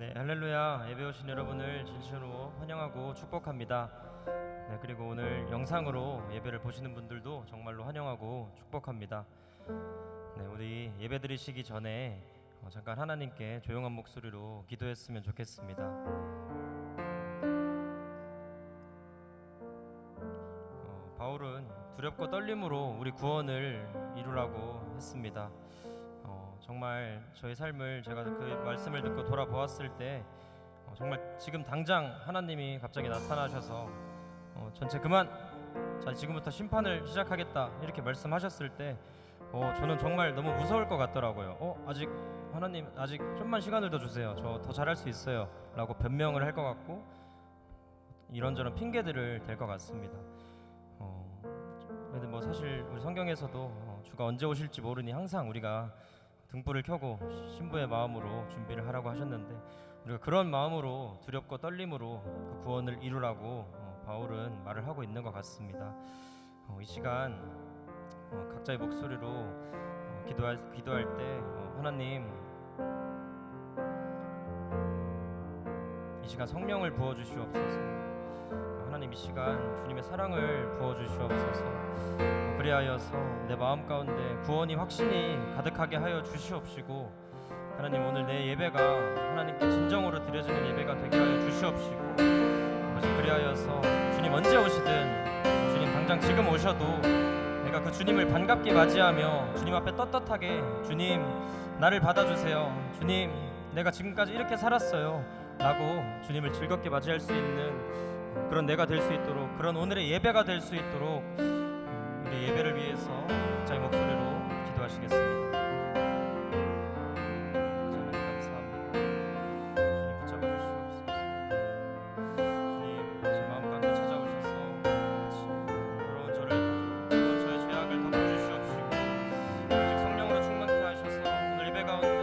네, 할렐루야. 예배 오신 여러분을 진심으로 환영하고 축복합니다. 네, 그리고 오늘 영상으로 예배를 보시는 분들도 정말로 환영하고 축복합니다. 네, 우리 예배 드리시기 전에 잠깐 하나님께 조용한 목소리로 기도했으면 좋겠습니다. 바울은 두렵고 떨림으로 우리 구원을 이루라고 했습니다. 정말 저의 삶을 제가 그 말씀을 듣고 돌아보았을 때 정말 지금 당장 하나님이 갑자기 나타나셔서 전체 그만, 자 지금부터 심판을 시작하겠다 이렇게 말씀하셨을 때 저는 정말 너무 무서울 것 같더라고요. 아직 하나님 아직 좀만 시간을 더 주세요. 저 더 잘할 수 있어요 라고 변명을 할 것 같고 이런저런 핑계들을 댈 것 같습니다. 근데 뭐 사실 우리 성경에서도 주가 언제 오실지 모르니 항상 우리가 등불을 켜고 신부의 마음으로 준비를 하라고 하셨는데 우리가 그런 마음으로 두렵고 떨림으로 그 구원을 이루라고 바울은 말을 하고 있는 것 같습니다. 이 시간 각자의 목소리로 기도할 때 하나님 이 시간 성령을 부어주시옵소서. 하나님 이 시간 주님의 사랑을 부어주시옵소서. 그리하여서 내 마음 가운데 구원이 확신이 가득하게 하여 주시옵시고 하나님 오늘 내 예배가 하나님께 진정으로 드려지는 예배가 되게 하여 주시옵시고 아버지 그리하여서 주님 언제 오시든 주님 당장 지금 오셔도 내가 그 주님을 반갑게 맞이하며 주님 앞에 떳떳하게 주님 나를 받아주세요. 주님 내가 지금까지 이렇게 살았어요 라고 주님을 즐겁게 맞이할 수 있는 그런 내가 될 수 있도록 그런 오늘의 예배가 될 수 있도록 우리 예배를 위해서 각자의 목소리로 기도하시겠습니다. 하나님 감사합니다. 주님 붙잡아 주시옵소서. 주님 제 마음 가운데 찾아오셔서 더러운 저의 죄악을 덮어주시옵시고 오직 성령으로 충만케 하셔서 오늘 예배 가운데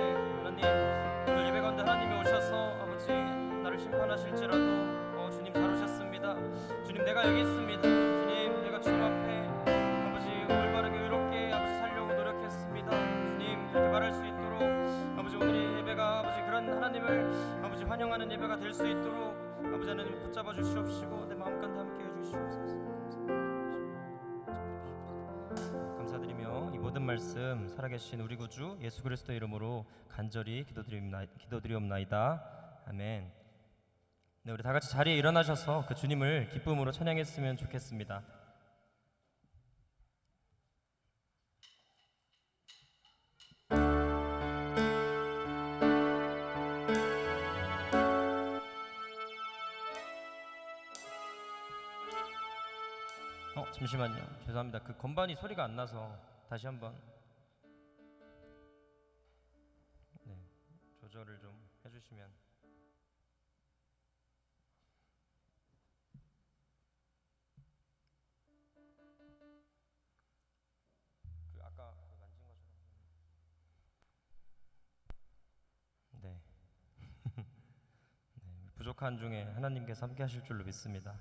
오늘 예배 가운데 하나님이 오셔서 아버지 나를 심판하실지라도 주님 잘 오셨습니다. 주님 내가 여기 있습니다. 주님 내가 주님 앞에 올바르게 의롭게 아버지 살려고 노력했습니다. 주님 그렇게 말할 수 있도록 아버지 오늘의 예배가 아버지 그런 하나님을 아버지 환영하는 예배가 될 수 있도록 아버지 하나님 붙잡아 주시옵시고 내 마음 가운데 함께 해주시옵소서. 감사드리며 이 모든 말씀 살아계신 우리 구주 예수 그리스도 이름으로 간절히 기도드리옵나이다. 아멘. 네, 우리 다 같이 자리에 일어나셔서 그 주님을 기쁨으로 찬양했으면 좋겠습니다. 잠시만요. 죄송합니다. 그 건반이 소리가 안 나서 다시 한번 조절을 좀 해주시면. 그 아까 만진 것처럼. 네. 부족한 중에 하나님께서 함께 하실 줄로 믿습니다.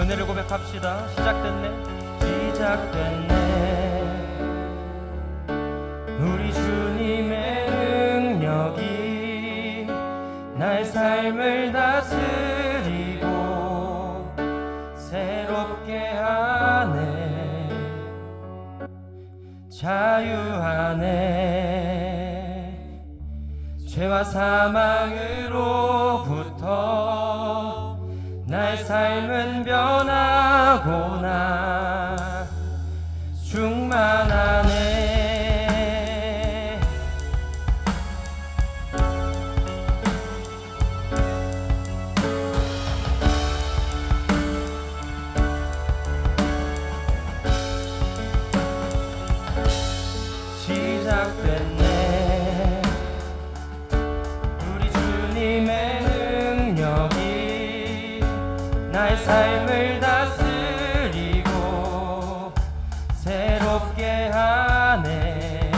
은혜를 고백합시다. 시작됐네 우리 주님의 능력이 나의 삶을 다스리고 새롭게 하네 자유하네 죄와 사망으로부터 나의 삶은 변하고나 충만하네 나의 삶을 다스리고 새롭게 하네.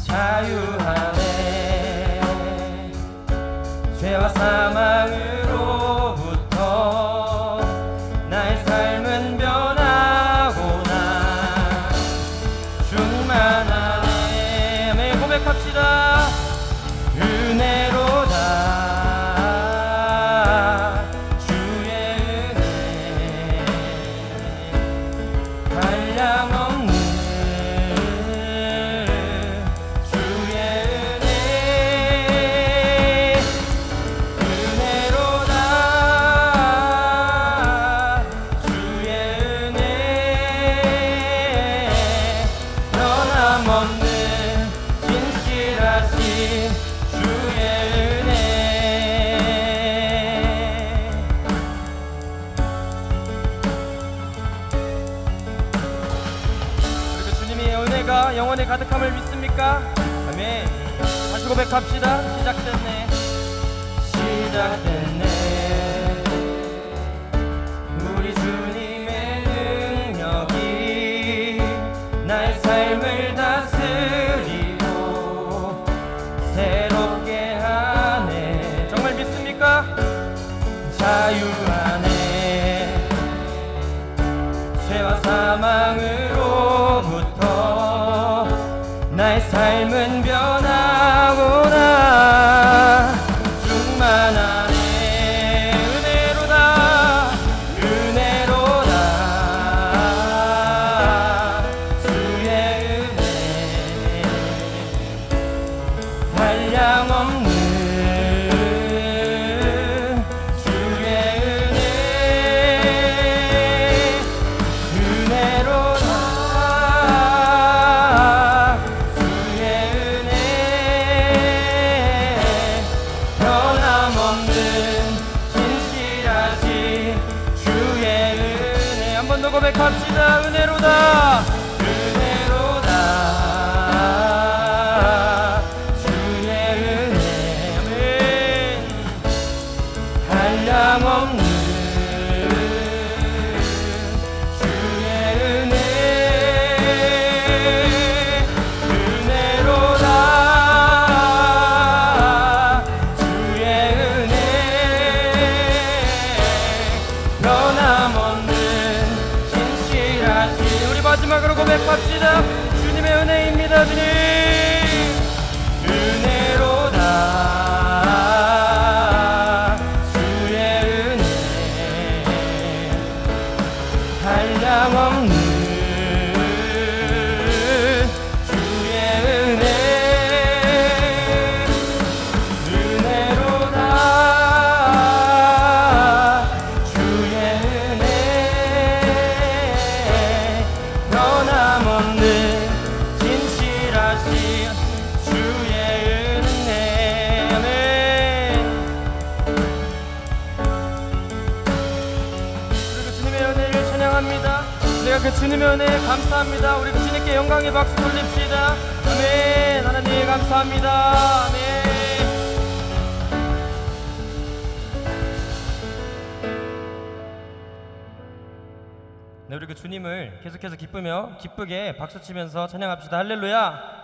자유하네. 죄와 사망으로부터 나의 삶은 변하고나 충만하네. 아멘. 고백합시다. 은혜로다 주의 은혜 한량없는 주의 은혜 은혜로다 주의 은혜 변함없는 진실하신 주의 은혜. 그리고 주님의 은혜가 영원히 가득함을 믿습니까? 아멘. 다시 고백합시다. 시작됐네. 시작됐네. 우리 주님의 능력이 나의 삶을 다스리고 새롭게 하네. 정말 믿습니까? 자유하네. 죄와 사망으로부터 나의 삶은 변하구나. 충만하네. 은혜로다 은혜로다 주의 은혜 한량없는 주의 은혜 은혜로다 주의 은혜 변함없는 진실하신 주의 은혜. 한 번 더 고백합시다. 은혜로다 은혜로다 주의 은혜 아멘. 한량없는 주의 은혜 은혜로다 주의 은혜 변함없는 진실하신. 우리 마지막으로 고백합시다. 주님의 은혜입니다. 주님 은혜로다 주의 은혜 한량없는 주의 은혜 은혜로다 주의 은혜 변함없는 진실하신 주의 은혜 아멘. 그리고 주님의 은혜를 찬양합니다. 내가 그 주님의 은혜에 감사합니다. 우리 그 주님께 영광의 박수 돌립시다. 아멘. 하나님 감사합니다. 아멘. 네, 우리 그 주님을 계속해서 기쁘게 박수치면서 찬양합시다. 할렐루야.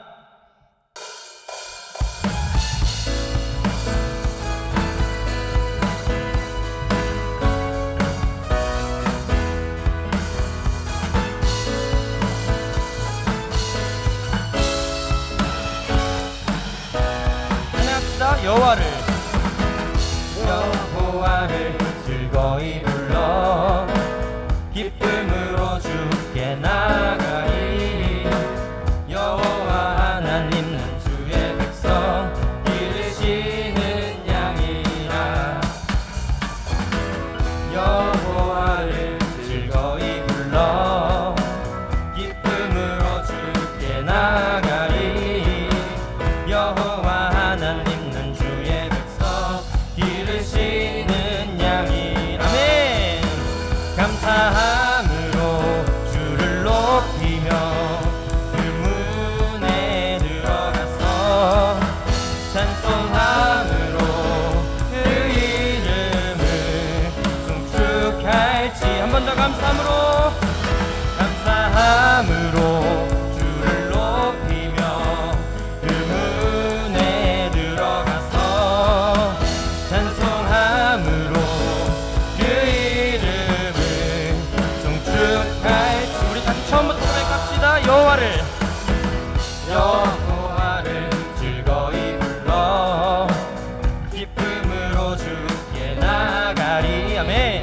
찬양합시다. 여호와를 즐거이 불러 기쁨으로 주께 나가리. 여호와 감사함으로 주를 높이며 그 문에 들어가서 찬송함으로 그 이름을 송축할지. 우리 다시 처음부터 고백합시다. 여호와를 즐거이 불러 기쁨으로 주께 나가리. 아멘.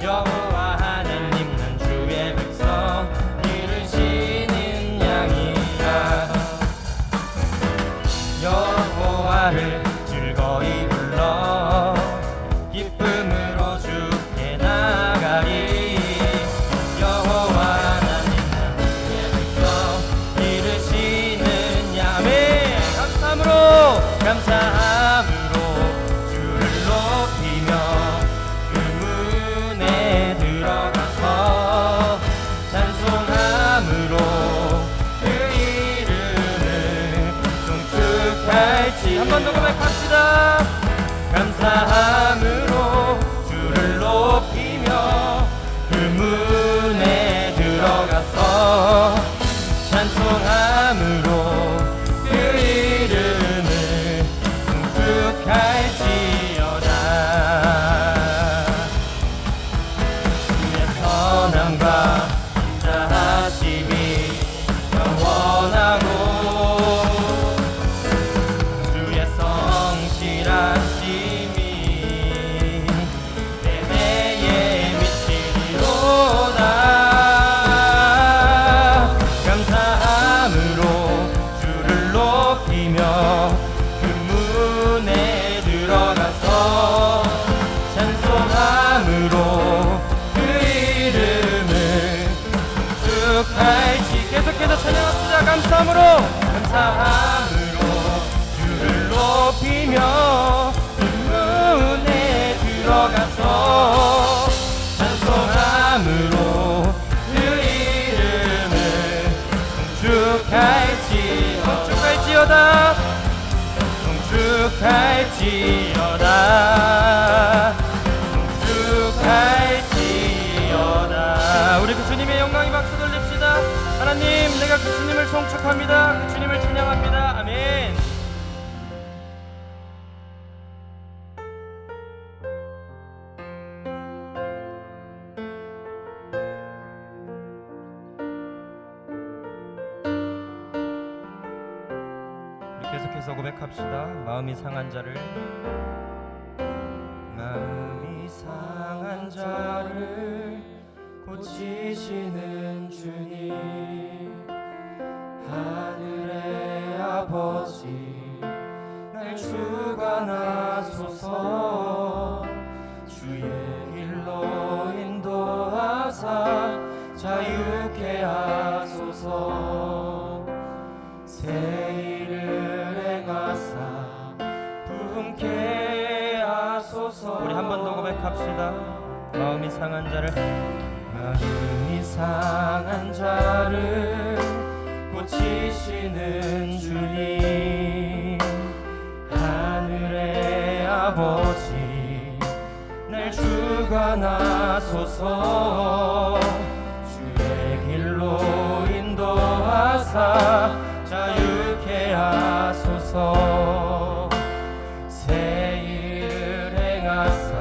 여호와 하나님 난 주의 백성 기르시는 양이라. 여호와를 즐거이 불러 기쁨으로 주께 나가리. 여호와 하나님 난 주의 백성 기르시는 양. 아멘. 감사함으로 주를 높이며 그 문에 들어가서 찬송함으로 그 이름을 송축할지. 한 번 더 고백합시다. 감사함으로 주를 높이며 그 문에 들어가서 찬송함으로 그 이름을 송축할지어다. 주의 선함과 인자하심이 영원하고 주의 성실하심이 대대에 미치리로다. 감사함으로 주를 높이며 그 문에 들어가서 찬송함으로 그 이름을 송축할지. 계속해서 찬양합시다. 감사함으로 주를 높이며 그 문에 들어가서 찬송함으로 그 이름을 송축할지어다. 송축할지어다. 우리 그 주님의 영광의 박수 돌립시다. 하나님, 내가 그 주님을 송축합니다. 그 주님을 찬양합니다. 아멘. 계속해서 고백합시다. 마음이 상한 자를 고치시는 주님, 하늘의 아버지 날 주관하소서. 주의 길로 인도하사 자유케 하소서. 새 일을 행하사 부흥케 하소서. 우리 한 번 더 고백합시다. 마음이 상한 자를 고치시는 주님, 하늘의 아버지 날 주관하소서. 주의 길로 인도하사 자유케 하소서. 새 일을 행하사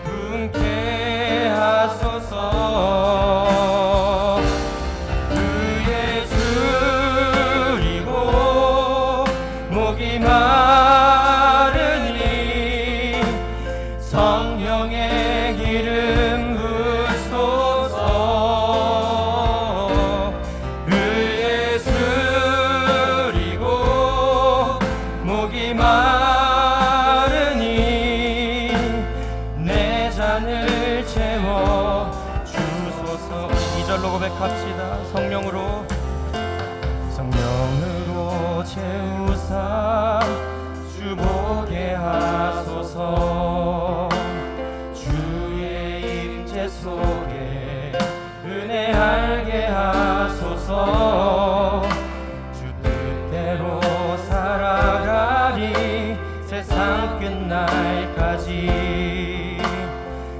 부흥케 하소서. 그의 줄이고 목이 마르니 성령의 기름 부소서. 그의 줄이고 목이 마르니 내 잔을 채워 주소서. 2절로 고백합시다. 성령으로 채우사 주 보게 하소서. 주의 임재 속에 은혜 알게 하소서. 주 뜻대로 살아가리 세상 끝날까지.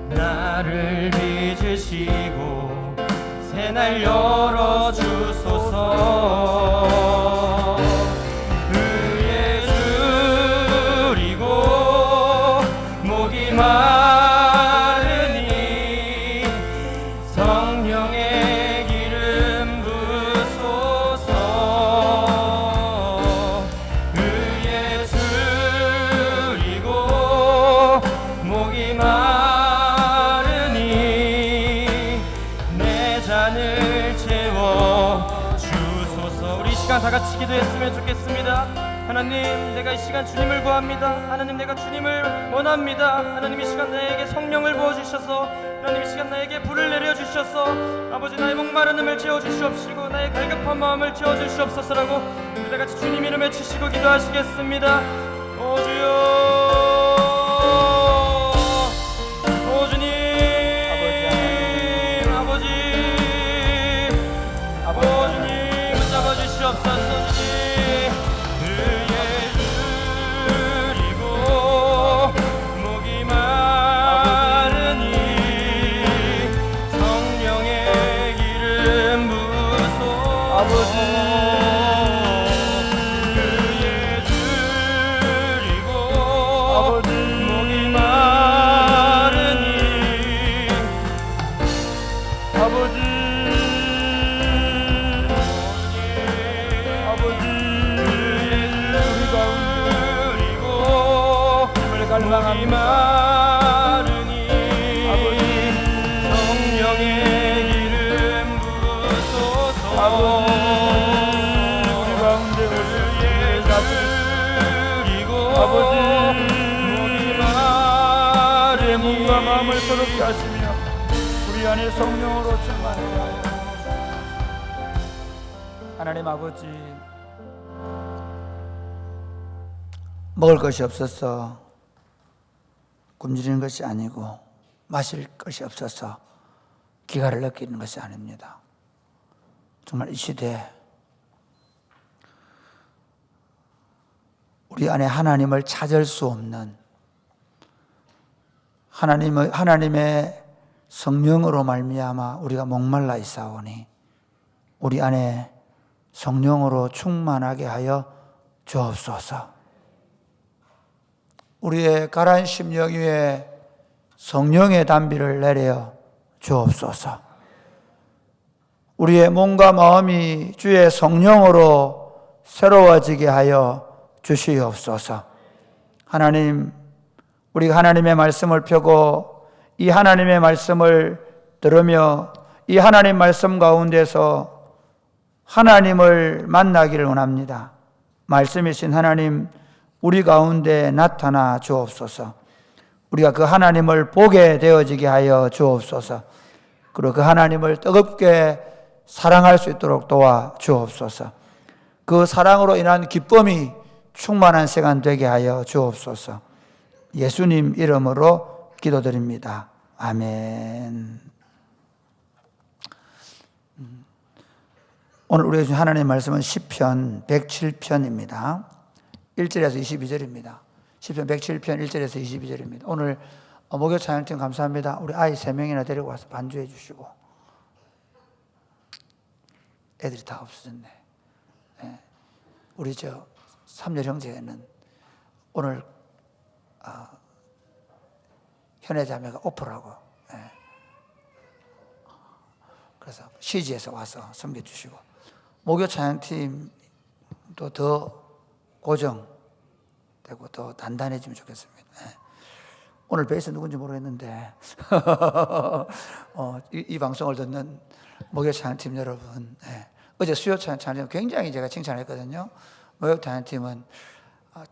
나를 빚을 받으시고 새날 열어주소서. 의에 줄이고 목이 마르니 성령의 기름 부소서. 의에 줄이고 목이 마르니 내 잔을 채워 주소서. 우리 이 시간 다 같이 기도했으면 좋겠습니다. 하나님, 내가 이 시간 주님을 구합니다. 하나님, 내가 주님을 원합니다. 하나님, 이 시간 나에게 성령을 부어주셔서, 하나님 이 시간 나에게 불을 내려주셔서 아버지 나의 목마름을 채워주시옵시고 나의 갈급한 마음을 채워주시옵소서라고 우리 다 같이 주님 이름에 치시고 기도하시겠습니다. 오 주여, 오 주님, 아버지, 오 주님 붙잡아 주시옵소서. 주님 목이 마르니 성령의 기름 부소서. 우리 가운데 의에 줄이고 목이 마르니 몸과 마음을 새롭게 하시며 우리 안에 성령으로 충만하게 하여 하나님 아버지, 먹을 것이 없어서 굶주리는 것이 아니고 마실 것이 없어서 기가를 느끼는 것이 아닙니다. 정말 이 시대에 우리 안에 하나님을 찾을 수 없는 하나님의 성령으로 말미암아 우리가 목말라 있사오니 우리 안에 성령으로 충만하게 하여 주옵소서. 우리의 가라앉은 심령 위에 성령의 단비를 내려 주옵소서. 우리의 몸과 마음이 주의 성령으로 새로워지게 하여 주시옵소서. 하나님, 우리가 하나님의 말씀을 펴고 이 하나님의 말씀을 들으며 이 하나님 말씀 가운데서 하나님을 만나기를 원합니다. 말씀이신 하나님, 우리 가운데 나타나 주옵소서. 우리가 그 하나님을 보게 되어지게 하여 주옵소서. 그리고 그 하나님을 뜨겁게 사랑할 수 있도록 도와 주옵소서. 그 사랑으로 인한 기쁨이 충만한 시간 되게 하여 주옵소서. 예수님 이름으로 기도드립니다. 아멘. 오늘 우리가 준 하나님의 말씀은 시편 107편입니다. 1절에서 22절입니다. 시편 107편 1절에서 22절입니다. 오늘 목요 찬양팀 감사합니다. 우리 아이 3명이나 데리고 와서 반주해 주시고. 애들이 다 없어졌네. 네. 우리 삼열 형제는 오늘 현애 자매가 오프라고. 네. 그래서 시지에서 와서 섬겨주시고. 목요 찬양팀도 더 고정되고 더 단단해지면 좋겠습니다. 오늘 베이스 누군지 모르겠는데 이 방송을 듣는 목요 찬양팀 여러분, 어제 수요 찬양팀 굉장히 제가 칭찬했거든요. 목요 찬양팀은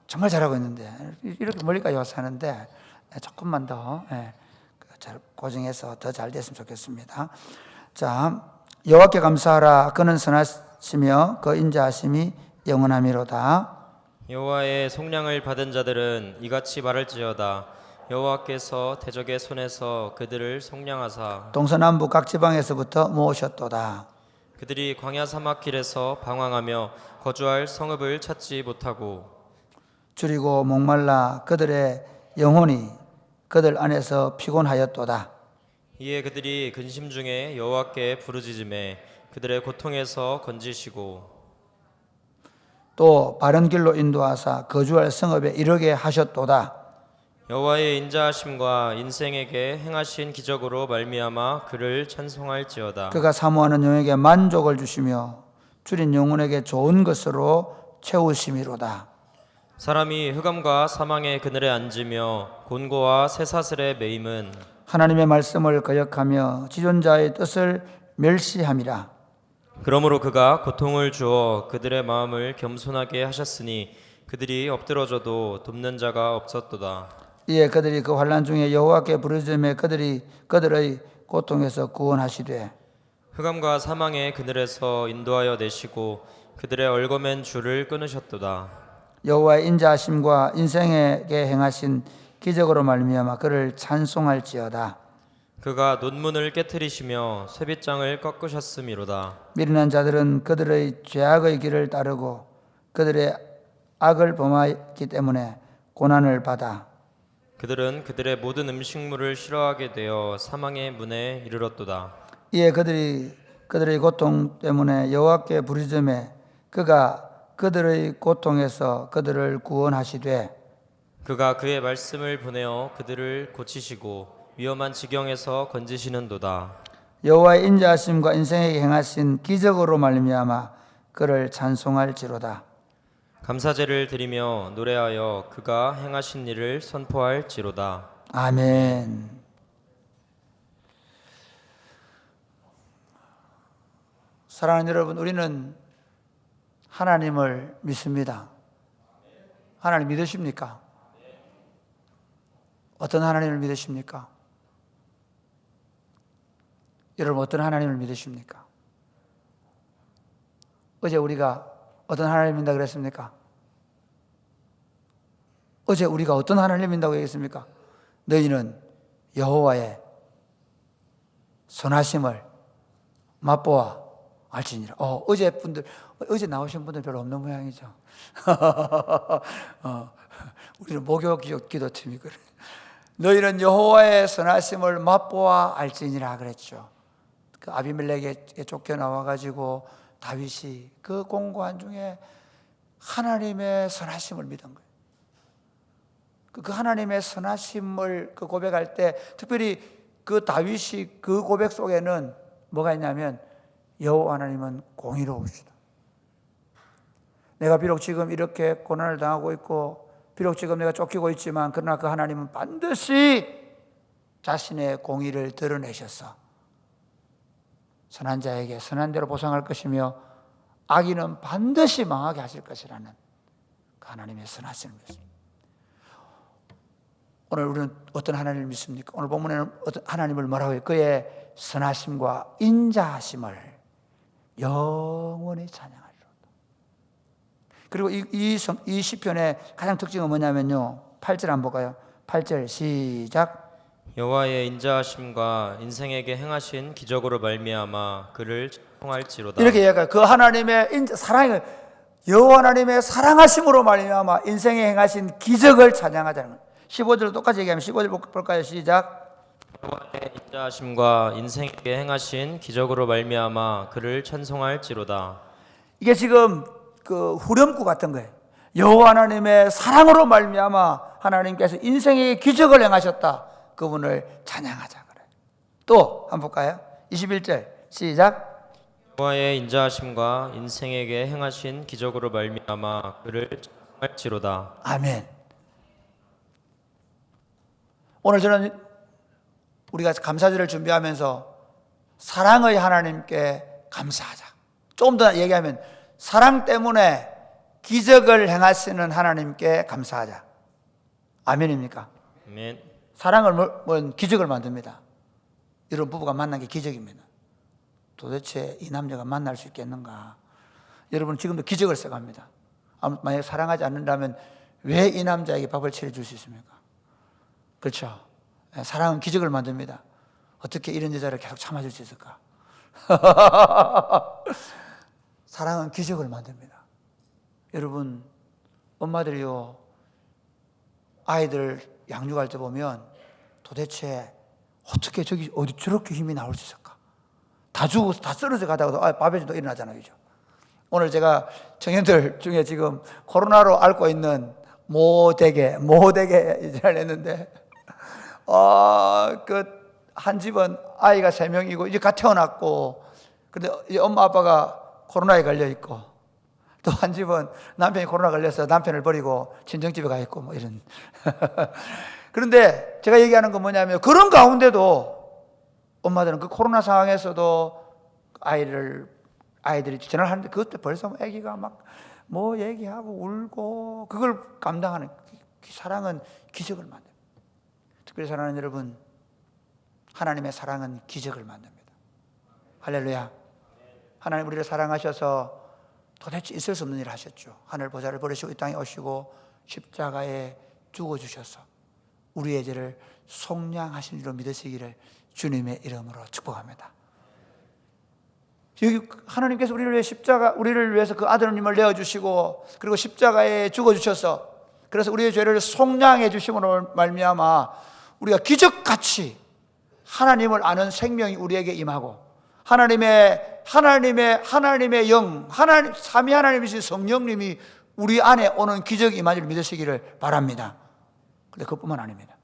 정말 잘하고 있는데 이렇게 멀리까지 와서 하는데 조금만 더 잘 고정해서 더 잘 됐으면 좋겠습니다. 자, 여호와께 감사하라. 그는 선하시며 그 인자하심이 영원하미로다. 여호와의 속량을 받은 자들은 이같이 말할지어다. 여호와께서 대적의 손에서 그들을 속량하사 동서남북 각 지방에서부터 모으셨도다. 그들이 광야 사막길에서 방황하며 거주할 성읍을 찾지 못하고 줄이고 목말라 그들의 영혼이 그들 안에서 피곤하였도다. 이에 그들이 근심 중에 여호와께 부르짖음에 그들의 고통에서 건지시고 또 바른 길로 인도하사 거주할 성읍에 이르게 하셨도다. 여호와의 인자하심과 인생에게 행하신 기적으로 말미암아 그를 찬송할지어다. 그가 사모하는 영에게 만족을 주시며 줄인 영혼에게 좋은 것으로 채우심이로다. 사람이 흑암과 사망의 그늘에 앉으며 곤고와 쇠사슬에 매임은 하나님의 말씀을 거역하며 지존자의 뜻을 멸시함이라. 그러므로 그가 고통을 주어 그들의 마음을 겸손하게 하셨으니 그들이 엎드러져도 돕는 자가 없었도다. 이에 그들이 그 환난 중에 여호와께 부르짖음에 그들의 고통에서 구원하시되 흑암과 사망의 그늘에서 인도하여 내시고 그들의 얽어맨 줄을 끊으셨도다. 여호와의 인자하심과 인생에게 행하신 기적으로 말미암아 그를 찬송할지어다. 그가 논문을 깨뜨리시며 쇠빗장을 꺾으셨음이로다. 미련한 자들은 그들의 죄악의 길을 따르고 그들의 악을 범하기 때문에 고난을 받아 그들은 그들의 모든 음식물을 싫어하게 되어 사망의 문에 이르렀도다. 이에 그들의 고통 때문에 여호와께 부르짖음에 그가 그들의 고통에서 그들을 구원하시되 그가 그의 말씀을 보내어 그들을 고치시고 위험한 지경에서 건지시는도다. 여호와의 인자하심과 인생에게 행하신 기적으로 말미암아 그를 찬송할지로다. 감사제를 드리며 노래하여 그가 행하신 일을 선포할지로다. 아멘. 사랑하는 여러분, 우리는 하나님을 믿습니다. 하나님 믿으십니까? 어떤 하나님을 믿으십니까? 여러분 어떤 하나님을 믿으십니까? 어제 우리가 어떤 하나님을 믿는다 그랬습니까? 어제 우리가 어떤 하나님을 믿는다고 얘기했습니까? 너희는 여호와의 선하심을 맛보아 알지니라. 어제 나오신 분들 별로 없는 모양이죠. 우리는 목요 기도팀이 그래. 너희는 여호와의 선하심을 맛보아 알지니라 그랬죠. 그 아비멜렉에 쫓겨나와 가지고 다윗이 그 공고한 중에 하나님의 선하심을 믿은 거예요. 그 하나님의 선하심을 그 고백할 때 특별히 그 다윗이 그 고백 속에는 뭐가 있냐면 여호와 하나님은 공의로우시다. 내가 비록 지금 이렇게 고난을 당하고 있고 비록 지금 내가 쫓기고 있지만 그러나 그 하나님은 반드시 자신의 공의를 드러내셔서 선한 자에게 선한 대로 보상할 것이며 악인은 반드시 망하게 하실 것이라는 그 하나님의 선하심을 믿습니다. 오늘 우리는 어떤 하나님을 믿습니까? 오늘 본문에는 어떤 하나님을 뭐라고 해요? 그의 선하심과 인자하심을 영원히 찬양하리로다. 그리고 이 시편의 가장 특징은 뭐냐면요, 8절 한번 볼까요? 8절 시작. 여호와의 인자하심과 인생에게 행하신 기적으로 말미암아 그를 찬송할지로다. 이렇게 얘기할까요? 그 하나님의 사랑을 여호와 하나님의 사랑하심으로 말미암아 인생에 행하신 기적을 찬양하자는 거예요. 15절 똑같이 얘기하면 15절 볼까요? 시작. 여호와의 인자하심과 인생에게 행하신 기적으로 말미암아 그를 찬송할지로다. 이게 지금 그 후렴구 같은 거예요. 여호와 하나님의 사랑으로 말미암아 하나님께서 인생에 기적을 행하셨다. 그분을 찬양하자 그래요. 또 한번 볼까요? 21절 시작. 여호와의 인자하심과 인생에게 행하신 기적으로 말미암아 그를 찬송할지로다. 아멘. 오늘 저는 우리가 감사절을 준비하면서 사랑의 하나님께 감사하자. 조금 더 얘기하면 사랑 때문에 기적을 행하시는 하나님께 감사하자. 아멘입니까? 아멘. 사랑은 기적을 만듭니다. 이런 부부가 만난 게 기적입니다. 도대체 이 남자가 만날 수 있겠는가? 여러분 지금도 기적을 써갑니다. 만약에 사랑하지 않는다면 왜 이 남자에게 밥을 차려줄 수 있습니까? 그렇죠. 사랑은 기적을 만듭니다. 어떻게 이런 여자를 계속 참아줄 수 있을까? 사랑은 기적을 만듭니다. 여러분 엄마들이요, 아이들 양육할 때 보면 도대체 어떻게 저기 어디 저렇게 힘이 나올 수 있을까? 다 죽어서 다 쓰러져 가다가도 바베진도 일어나잖아요. 그죠? 오늘 제가 청년들 중에 지금 코로나로 앓고 있는 모대개 이제를 했는데, 그 한 집은 아이가 3명이고 이제 갓 태어났고, 근데 이제 엄마 아빠가 코로나에 걸려 있고, 또 한 집은 남편이 코로나 걸려서 남편을 버리고 친정집에 가 있고 뭐 이런. 그런데 제가 얘기하는 건 뭐냐면, 그런 가운데도 엄마들은 그 코로나 상황에서도 아이들이 전화를 하는데 그때 벌써 아기가 막 뭐 얘기하고 울고, 그걸 감당하는 그 사랑은 기적을 만듭니다. 특별히 사랑하는 여러분, 하나님의 사랑은 기적을 만듭니다. 할렐루야. 하나님 우리를 사랑하셔서 도대체 있을 수 없는 일을 하셨죠. 하늘 보좌를 버리시고 이 땅에 오시고 십자가에 죽어주셔서 우리의 죄를 속량하신 줄로 믿으시기를 주님의 이름으로 축복합니다. 여기 하나님께서 우리를 위해서 그 아들님을 내어주시고, 그리고 십자가에 죽어주셔서, 그래서 우리의 죄를 속량해 주심으로 말미암아 우리가 기적같이 하나님을 아는 생명이 우리에게 임하고, 하나님의 영, 삼위 하나님이신 성령님이 우리 안에 오는 기적이 임한 줄 믿으시기를 바랍니다. 그런데 그뿐만 아닙니다.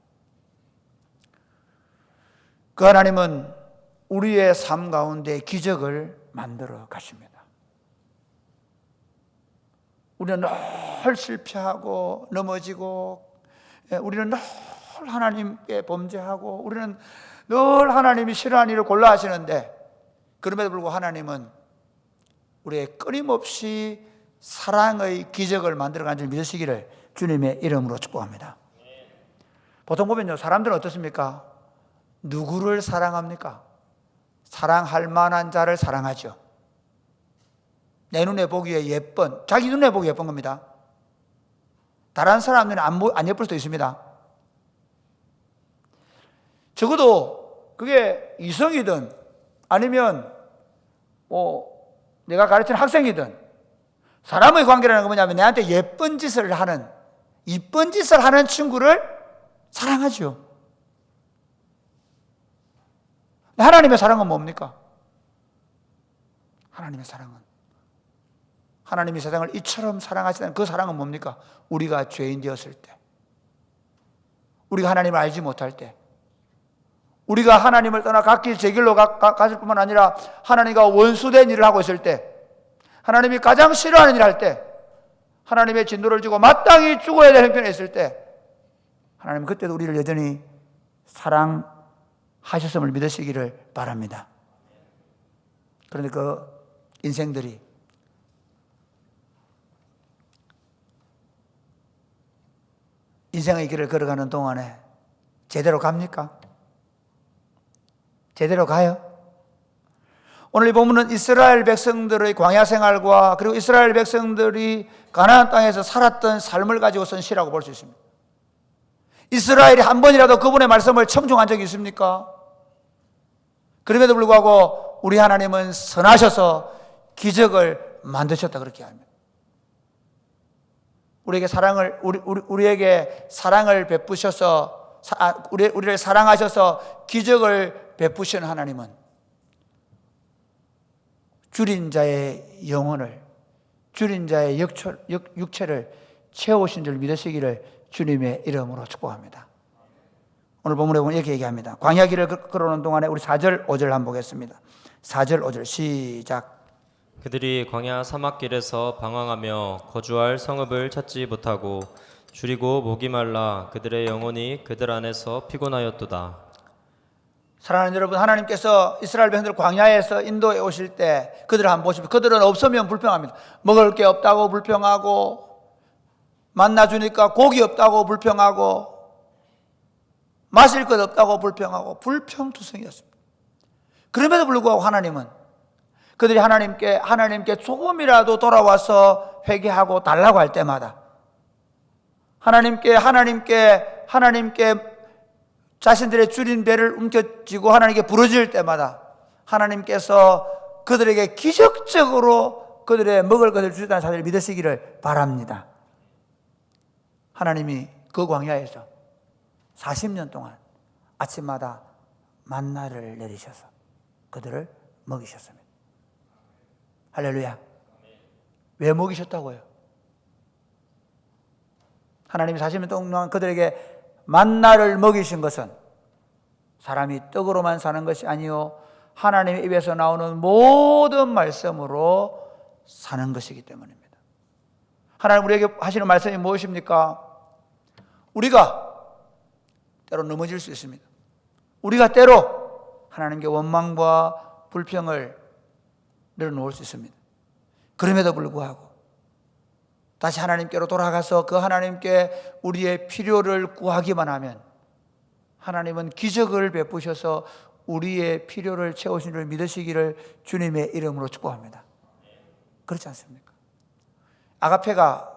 그 하나님은 우리의 삶 가운데 기적을 만들어 가십니다. 우리는 늘 실패하고 넘어지고, 우리는 늘 하나님께 범죄하고, 우리는 늘 하나님이 싫어하는 일을 골라 하시는데, 그럼에도 불구하고 하나님은 우리의 끊임없이 사랑의 기적을 만들어가는 줄 믿으시기를 주님의 이름으로 축복합니다. 보통 보면요, 사람들은 어떻습니까? 누구를 사랑합니까? 사랑할 만한 자를 사랑하죠. 내 눈에 보기에 예쁜, 자기 눈에 보기 예쁜 겁니다. 다른 사람 눈에 안 예쁠 수도 있습니다. 적어도 그게 이성이든 아니면 내가 가르치는 학생이든, 사람의 관계라는 건 뭐냐면 내한테 예쁜 짓을 하는, 이쁜 짓을 하는 친구를 사랑하죠. 하나님의 사랑은 뭡니까? 하나님의 사랑은, 하나님이 세상을 이처럼 사랑하시다는 그 사랑은 뭡니까? 우리가 죄인 되었을 때, 우리가 하나님을 알지 못할 때, 우리가 하나님을 떠나 갓길 제 길로 갔을 뿐만 아니라 하나님과 원수된 일을 하고 있을 때, 하나님이 가장 싫어하는 일을 할 때, 하나님의 진노를 주고 마땅히 죽어야 될 형편에 있을 때, 하나님은 그때도 우리를 여전히 사랑하셨음을 믿으시기를 바랍니다. 그런데 그 인생들이 인생의 길을 걸어가는 동안에 제대로 갑니까? 제대로 가요? 오늘 이 본문은 이스라엘 백성들의 광야 생활과, 그리고 이스라엘 백성들이 가나안 땅에서 살았던 삶을 가지고 쓴 시라고 볼 수 있습니다. 이스라엘이 한 번이라도 그분의 말씀을 청중한 적이 있습니까? 그럼에도 불구하고 우리 하나님은 선하셔서 기적을 만드셨다, 그렇게 합니다. 우리에게 사랑을 베푸셔서, 우리를 사랑하셔서 기적을 베푸신 하나님은 줄인 자의 영혼을, 줄인 자의 육체를 채우신 줄 믿으시기를 주님의 이름으로 축복합니다. 오늘 본문에 보면 이렇게 얘기합니다. 광야 길을 걸어오는 동안에 우리 4절 5절 한번 보겠습니다. 4절 5절 시작. 그들이 광야 사막길에서 방황하며 거주할 성읍을 찾지 못하고 줄이고 목이 말라 그들의 영혼이 그들 안에서 피곤하였도다. 사랑하는 여러분, 하나님께서 이스라엘 백성들 광야에서 인도에 오실 때 그들을 한번 보십시오. 그들은 없으면 불평합니다. 먹을 게 없다고 불평하고, 만나주니까 고기 없다고 불평하고, 마실 것 없다고 불평하고, 불평투성이었습니다. 그럼에도 불구하고 하나님은 그들이 하나님께 조금이라도 돌아와서 회개하고 달라고 할 때마다, 하나님께 자신들의 줄인 배를 움켜쥐고 하나님께 부르짖을 때마다 하나님께서 그들에게 기적적으로 그들의 먹을 것을 주셨다는 사실을 믿으시기를 바랍니다. 하나님이 그 광야에서 40년 동안 아침마다 만나를 내리셔서 그들을 먹이셨습니다. 할렐루야. 왜 먹이셨다고요? 하나님이 40년 동안 그들에게 만나를 먹이신 것은 사람이 떡으로만 사는 것이 아니요 하나님의 입에서 나오는 모든 말씀으로 사는 것이기 때문입니다. 하나님 우리에게 하시는 말씀이 무엇입니까? 우리가 때로 넘어질 수 있습니다. 우리가 때로 하나님께 원망과 불평을 내려놓을 수 있습니다. 그럼에도 불구하고 다시 하나님께로 돌아가서 그 하나님께 우리의 필요를 구하기만 하면 하나님은 기적을 베푸셔서 우리의 필요를 채우신 줄 믿으시기를 주님의 이름으로 축복합니다. 그렇지 않습니까? 아가페가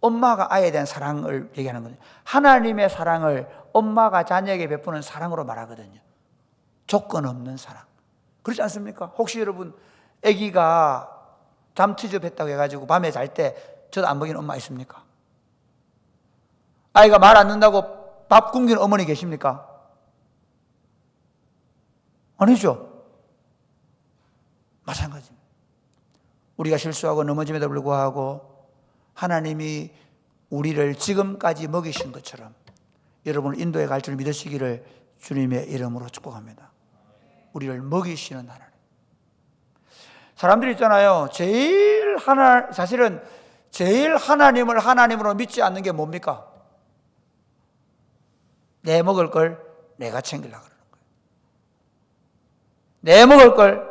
엄마가 아이에 대한 사랑을 얘기하는 거죠. 하나님의 사랑을 엄마가 자녀에게 베푸는 사랑으로 말하거든요. 조건 없는 사랑. 그렇지 않습니까? 혹시 여러분 아기가 잠투접했다고 해가지고 밤에 잘 때 저도 안 먹이는 엄마 있습니까? 아이가 말 안 듣는다고 밥 굶기는 어머니 계십니까? 아니죠. 마찬가지입니다. 우리가 실수하고 넘어짐에도 불구하고 하나님이 우리를 지금까지 먹이신 것처럼 여러분을 인도해 갈 줄 믿으시기를 주님의 이름으로 축복합니다. 우리를 먹이시는 하나님. 사람들이 있잖아요. 사실은 제일 하나님을 하나님으로 믿지 않는 게 뭡니까? 내 먹을 걸 내가 챙기려고 그러는 거예요. 내 먹을 걸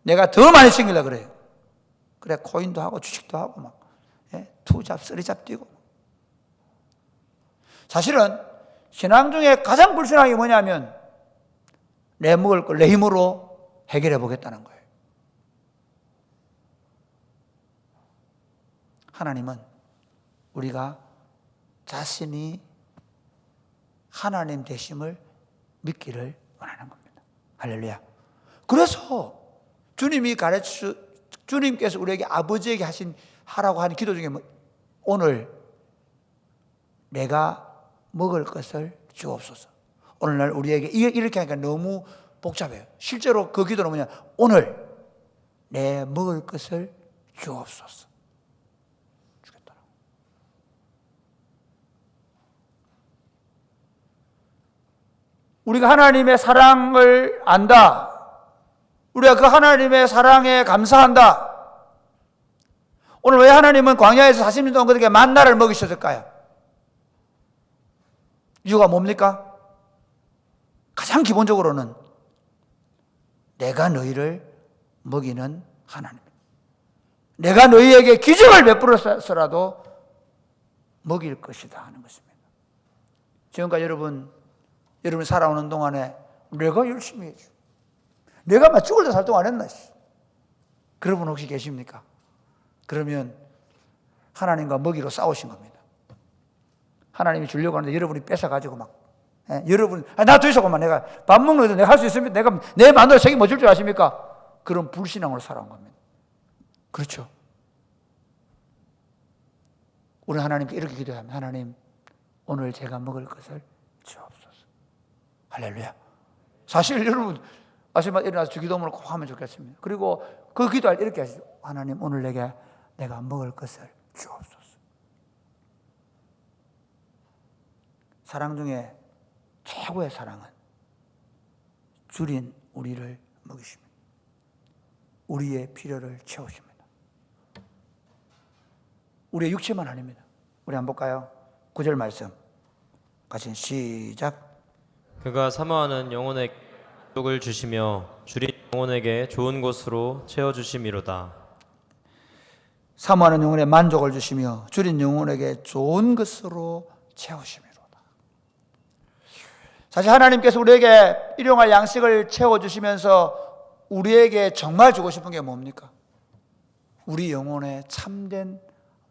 내가 더 많이 챙기려고 그래요. 그래 코인도 하고 주식도 하고 막 투잡 쓰리잡 뛰고. 사실은 신앙 중에 가장 불순한 게 뭐냐면 내 먹을 걸 내 힘으로 해결해 보겠다는 거예요. 하나님은 우리가 자신이 하나님 되심을 믿기를 원하는 겁니다. 할렐루야. 그래서 주님께서 우리에게 아버지에게 하라고 하는 기도 중에 오늘 내가 먹을 것을 주옵소서. 오늘날 우리에게 이렇게 하니까 너무 복잡해요. 실제로 그 기도는 뭐냐? 오늘 내 먹을 것을 주옵소서. 우리가 하나님의 사랑을 안다. 우리가 그 하나님의 사랑에 감사한다. 오늘 왜 하나님은 광야에서 40년 동안 그들에게 만나를 먹이셨을까요? 이유가 뭡니까? 가장 기본적으로는 내가 너희를 먹이는 하나님. 내가 너희에게 기적을 베풀어서라도 먹일 것이다 하는 것입니다. 지금까지 여러분 살아오는 동안에 내가 열심히 해줘. 내가 막 죽을 때 살 동안 안 했나? 그런 분 혹시 계십니까? 그러면 하나님과 먹이로 싸우신 겁니다. 하나님이 주려고 하는데 여러분이 뺏어가지고 막 여러분 나 두시고만 내가 밥 먹는 것도 내가 할 수 있습니다. 내가 내 마누라 책임 질 줄 아십니까? 그런 불신앙으로 살아온 겁니다. 그렇죠? 우리 하나님께 이렇게 기도합니다. 하나님 오늘 제가 먹을 것을 주옵소서. 할렐루야. 사실 여러분 아침마다 일어나서 주기도문을 꼭 하면 좋겠습니다. 그리고 그 기도할 때 이렇게 하시죠. 하나님 오늘 내가 먹을 것을 주옵소서. 사랑 중에 최고의 사랑은 주린 우리를 먹이십니다. 우리의 필요를 채우십니다. 우리의 육체만 아닙니다. 우리 한번 볼까요? 9절 말씀 같이 시작. 그가 사모하는 영혼의 족을 주시며 주린 영혼에게 좋은 곳으로 채워주심이로다. 사모하는 영혼의 만족을 주시며 주린 영혼에게 좋은 것으로 채우심이로다. 사실 하나님께서 우리에게 일용할 양식을 채워주시면서 우리에게 정말 주고 싶은 게 뭡니까? 우리 영혼의 참된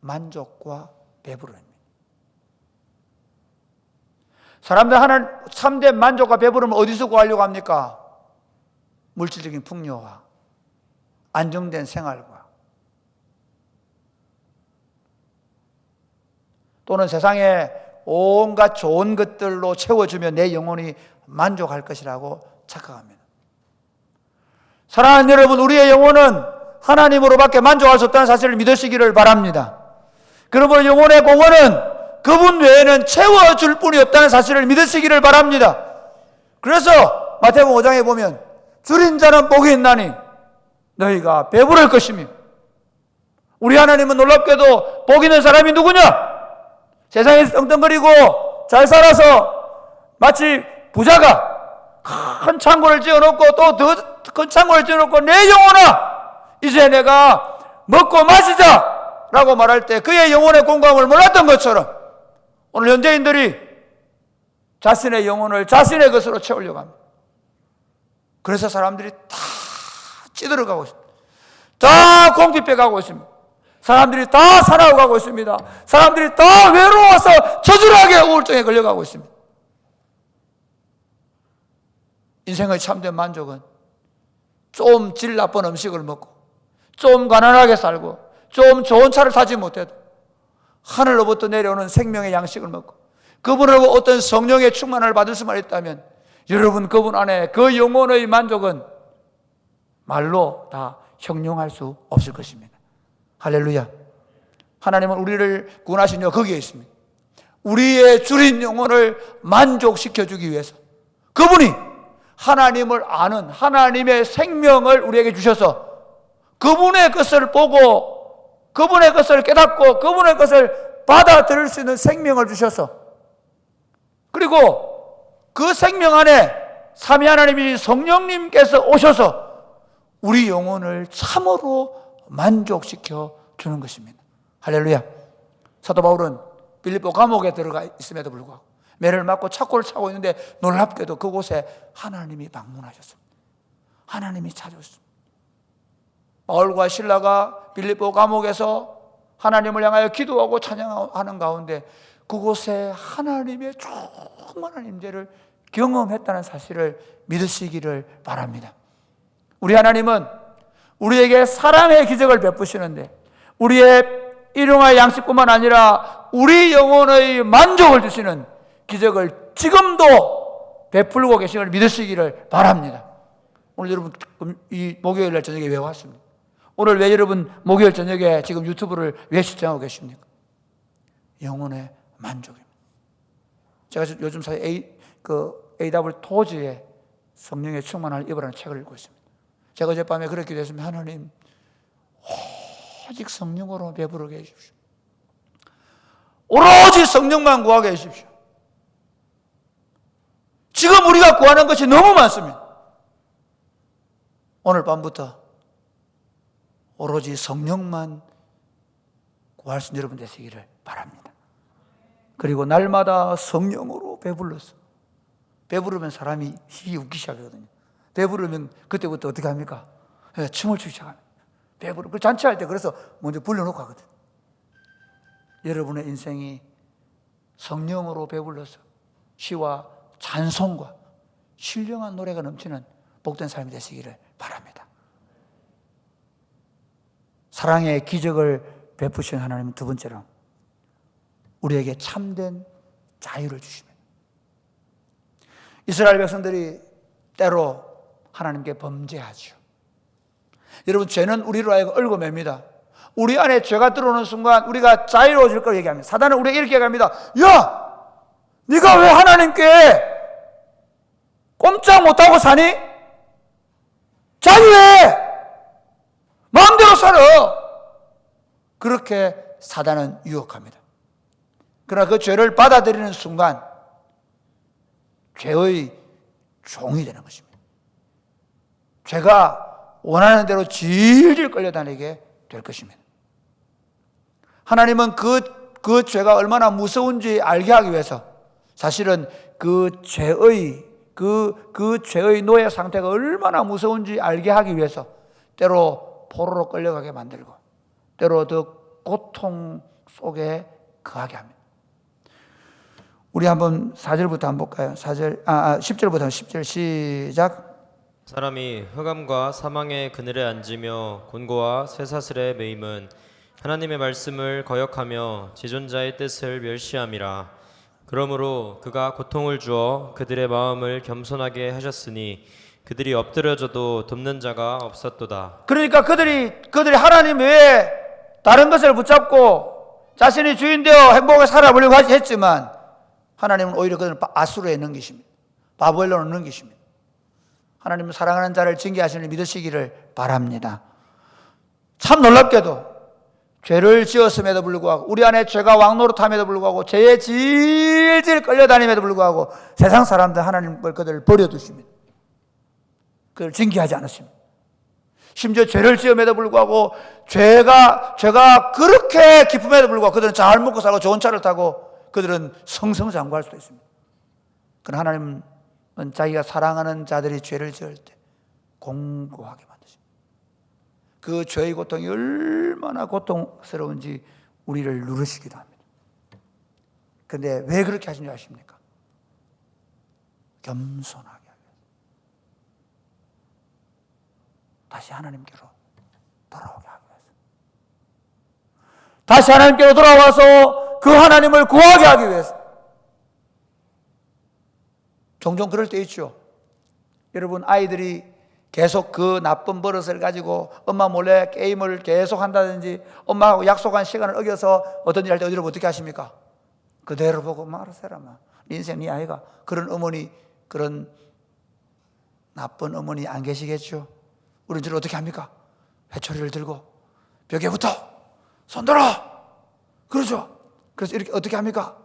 만족과 배부름입니다. 사람들 하나님 참된 만족과 배부름을 어디서 구하려고 합니까? 물질적인 풍요와 안정된 생활과 또는 세상에 온갖 좋은 것들로 채워주면 내 영혼이 만족할 것이라고 착각합니다. 사랑하는 여러분, 우리의 영혼은 하나님으로밖에 만족할 수 없다는 사실을 믿으시기를 바랍니다. 그러므로 영혼의 공허는 그분 외에는 채워줄 분이 없다는 사실을 믿으시기를 바랍니다. 그래서 마태복음 5장에 보면 줄인 자는 복이 있나니 너희가 배부를 것이며, 우리 하나님은 놀랍게도 복 있는 사람이 누구냐? 세상에서 떵떵거리고 잘 살아서 마치 부자가 큰 창고를 지어놓고 또 더 큰 창고를 지어놓고 내 영혼아 이제 내가 먹고 마시자 라고 말할 때 그의 영혼의 공감을 몰랐던 것처럼 오늘 현대인들이 자신의 영혼을 자신의 것으로 채우려고 합니다. 그래서 사람들이 다 찌들어가고 있습니다. 다 공핍해 가고 있습니다. 사람들이 다 살아가고 가고 있습니다. 사람들이 다 외로워서 저주하게 우울증에 걸려가고 있습니다. 인생의 참된 만족은 좀 질 나쁜 음식을 먹고 좀 가난하게 살고 좀 좋은 차를 타지 못해도 하늘로부터 내려오는 생명의 양식을 먹고 그분으로 어떤 성령의 충만을 받을 수만 있다면 여러분 그분 안에 그 영혼의 만족은 말로 다 형용할 수 없을 것입니다. 할렐루야. 하나님은 우리를 구원하신 이유가 거기에 있습니다. 우리의 줄인 영혼을 만족시켜주기 위해서 그분이 하나님을 아는 하나님의 생명을 우리에게 주셔서 그분의 것을 보고 그분의 것을 깨닫고 그분의 것을 받아들일 수 있는 생명을 주셔서, 그리고 그 생명 안에 삼위 하나님이 성령님께서 오셔서 우리 영혼을 참으로 만족시켜 주는 것입니다. 할렐루야. 사도 바울은 빌립보 감옥에 들어가 있음에도 불구하고 매를 맞고 착고를 차고 있는데 놀랍게도 그곳에 하나님이 방문하셨습니다. 하나님이 찾아오셨습니다. 바울과 실라가 빌립보 감옥에서 하나님을 향하여 기도하고 찬양하는 가운데 그곳에 하나님의 충만한 임재를 경험했다는 사실을 믿으시기를 바랍니다. 우리 하나님은 우리에게 사랑의 기적을 베푸시는데 우리의 일용할 양식뿐만 아니라 우리 영혼의 만족을 주시는 기적을 지금도 베풀고 계신 걸 믿으시기를 바랍니다. 오늘 여러분 이 목요일 날 저녁에 왜 왔습니까? 오늘 왜 여러분 목요일 저녁에 지금 유튜브를 왜 시청하고 계십니까? 영혼의 만족입니다. 제가 요즘 사이에 A.W. 토지의 성령의 충만을 입으라는 책을 읽고 있습니다. 제가 어젯밤에 그렇게 기도했습니다. 하나님, 오직 성령으로 배부르게 해주십시오. 오로지 성령만 구하게 해주십시오. 지금 우리가 구하는 것이 너무 많습니다. 오늘 밤부터 오로지 성령만 구할 수 있는 여러분 되시기를 바랍니다. 그리고 날마다 성령으로 배불러서, 배부르면 사람이 힘이 웃기 시작하거든요. 배부르면 그때부터 어떻게 합니까? 춤을 추기 시작합니다. 배부르. 그 잔치할 때 그래서 먼저 불러놓고 하거든요. 여러분의 인생이 성령으로 배불러서 시와 찬송과 신령한 노래가 넘치는 복된 삶이 되시기를 바랍니다. 사랑의 기적을 베푸신 하나님은 두 번째로 우리에게 참된 자유를 주십니다. 이스라엘 백성들이 때로 하나님께 범죄하죠. 여러분, 죄는 우리로 하여금 얽어맵니다. 우리 안에 죄가 들어오는 순간 우리가 자유로워질 걸 얘기합니다. 사단은 우리에게 이렇게 얘기합니다. 야! 네가 왜 하나님께 꼼짝 못하고 사니? 자유해! 마음대로 살아! 그렇게 사단은 유혹합니다. 그러나 그 죄를 받아들이는 순간 죄의 종이 되는 것입니다. 죄가 원하는 대로 질질 끌려다니게 될 것입니다. 하나님은 그 죄가 얼마나 무서운지 알게 하기 위해서 사실은 그 죄의 노예 상태가 얼마나 무서운지 알게 하기 위해서 때로 포로로 끌려가게 만들고 때로 더 고통 속에 거하게 합니다. 우리 한번 4절부터 한번 볼까요? 10절부터 10절 시작. 사람이 흑암과 사망의 그늘에 앉으며 곤고와 쇠사슬에 매임은 하나님의 말씀을 거역하며 지존자의 뜻을 멸시함이라. 그러므로 그가 고통을 주어 그들의 마음을 겸손하게 하셨으니 그들이 엎드려져도 돕는 자가 없었도다. 그러니까 그들이 하나님 외에 다른 것을 붙잡고 자신이 주인 되어 행복하게 살아보려고 했지만 하나님은 오히려 그들을 아수르에 넘기십니다. 바벨론으로 넘기십니다. 하나님은 사랑하는 자를 징계하시는 믿으시기를 바랍니다. 참 놀랍게도 죄를 지었음에도 불구하고 우리 안에 죄가 왕노릇함에도 불구하고 죄에 질질 끌려다님에도 불구하고 세상 사람들 하나님을 그들을 버려두십니다. 그걸 징계하지 않으십니다. 심지어 죄를 지음에도 불구하고 죄가 그렇게 깊음에도 불구하고 그들은 잘 먹고 살고 좋은 차를 타고 그들은 성성장구할 수도 있습니다. 그러나 하나님은 자기가 사랑하는 자들이 죄를 지을 때 공고하게 만드십니다. 그 죄의 고통이 얼마나 고통스러운지 우리를 누르시기도 합니다. 그런데 왜 그렇게 하신 줄 아십니까? 겸손하게 하기 위해서. 다시 하나님께로 돌아오게 하기 위해서. 다시 하나님께로 돌아와서 그 하나님을 구하게 하기 위해서. 종종 그럴 때 있죠. 여러분, 아이들이 계속 그 나쁜 버릇을 가지고 엄마 몰래 게임을 계속 한다든지 엄마하고 약속한 시간을 어겨서 어떤 일 할 때 어디로 어떻게 하십니까? 그대로 보고 알아서 해라. 인생 네 아이가. 그런 어머니, 그런 나쁜 어머니 안 계시겠죠? 우리는 주로 어떻게 합니까? 회초리를 들고 벽에 붙어 손 들어. 그러죠. 그래서 이렇게 어떻게 합니까?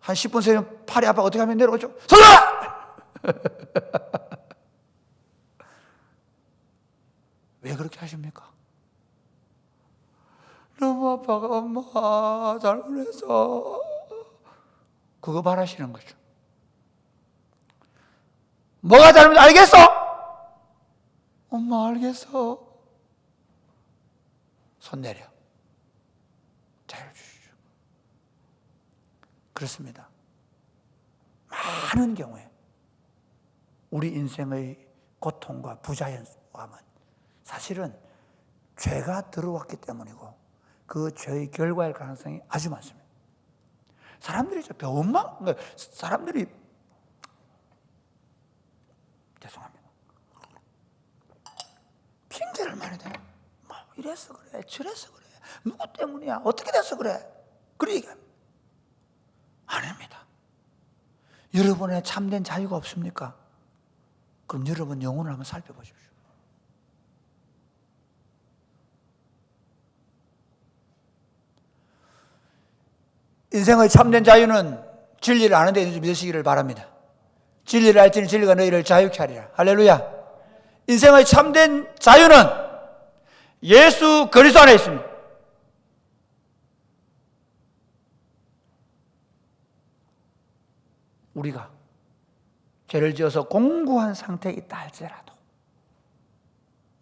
한 10분 세면 팔이 아파 어떻게 하면 내려오죠? 손 들어! 왜 그렇게 하십니까? 너무 아파가 엄마 잘못해서 그거 바라시는 거죠. 뭐가 잘못 알겠어? 엄마 알겠어. 손 내려. 자유를 주시죠. 그렇습니다. 많은 경우에 우리 인생의 고통과 부자연함은 사실은 죄가 들어왔기 때문이고 그 죄의 결과일 가능성이 아주 많습니다. 사람들이 사람들이 죄송합니다. 핑계를 많이 대요. 이래서 그래, 저래서 그래, 누구 때문이야, 어떻게 돼서 그래, 그렇게 얘기합니다. 아닙니다. 여러분의 참된 자유가 없습니까? 그럼 여러분 영혼을 한번 살펴보십시오. 인생의 참된 자유는 진리를 아는 데 있는지 믿으시기를 바랍니다. 진리를 알지니 진리가 너희를 자유케 하리라. 할렐루야. 인생의 참된 자유는 예수 그리스도 안에 있습니다. 우리가 죄를 지어서 공고한 상태에 있다 할지라도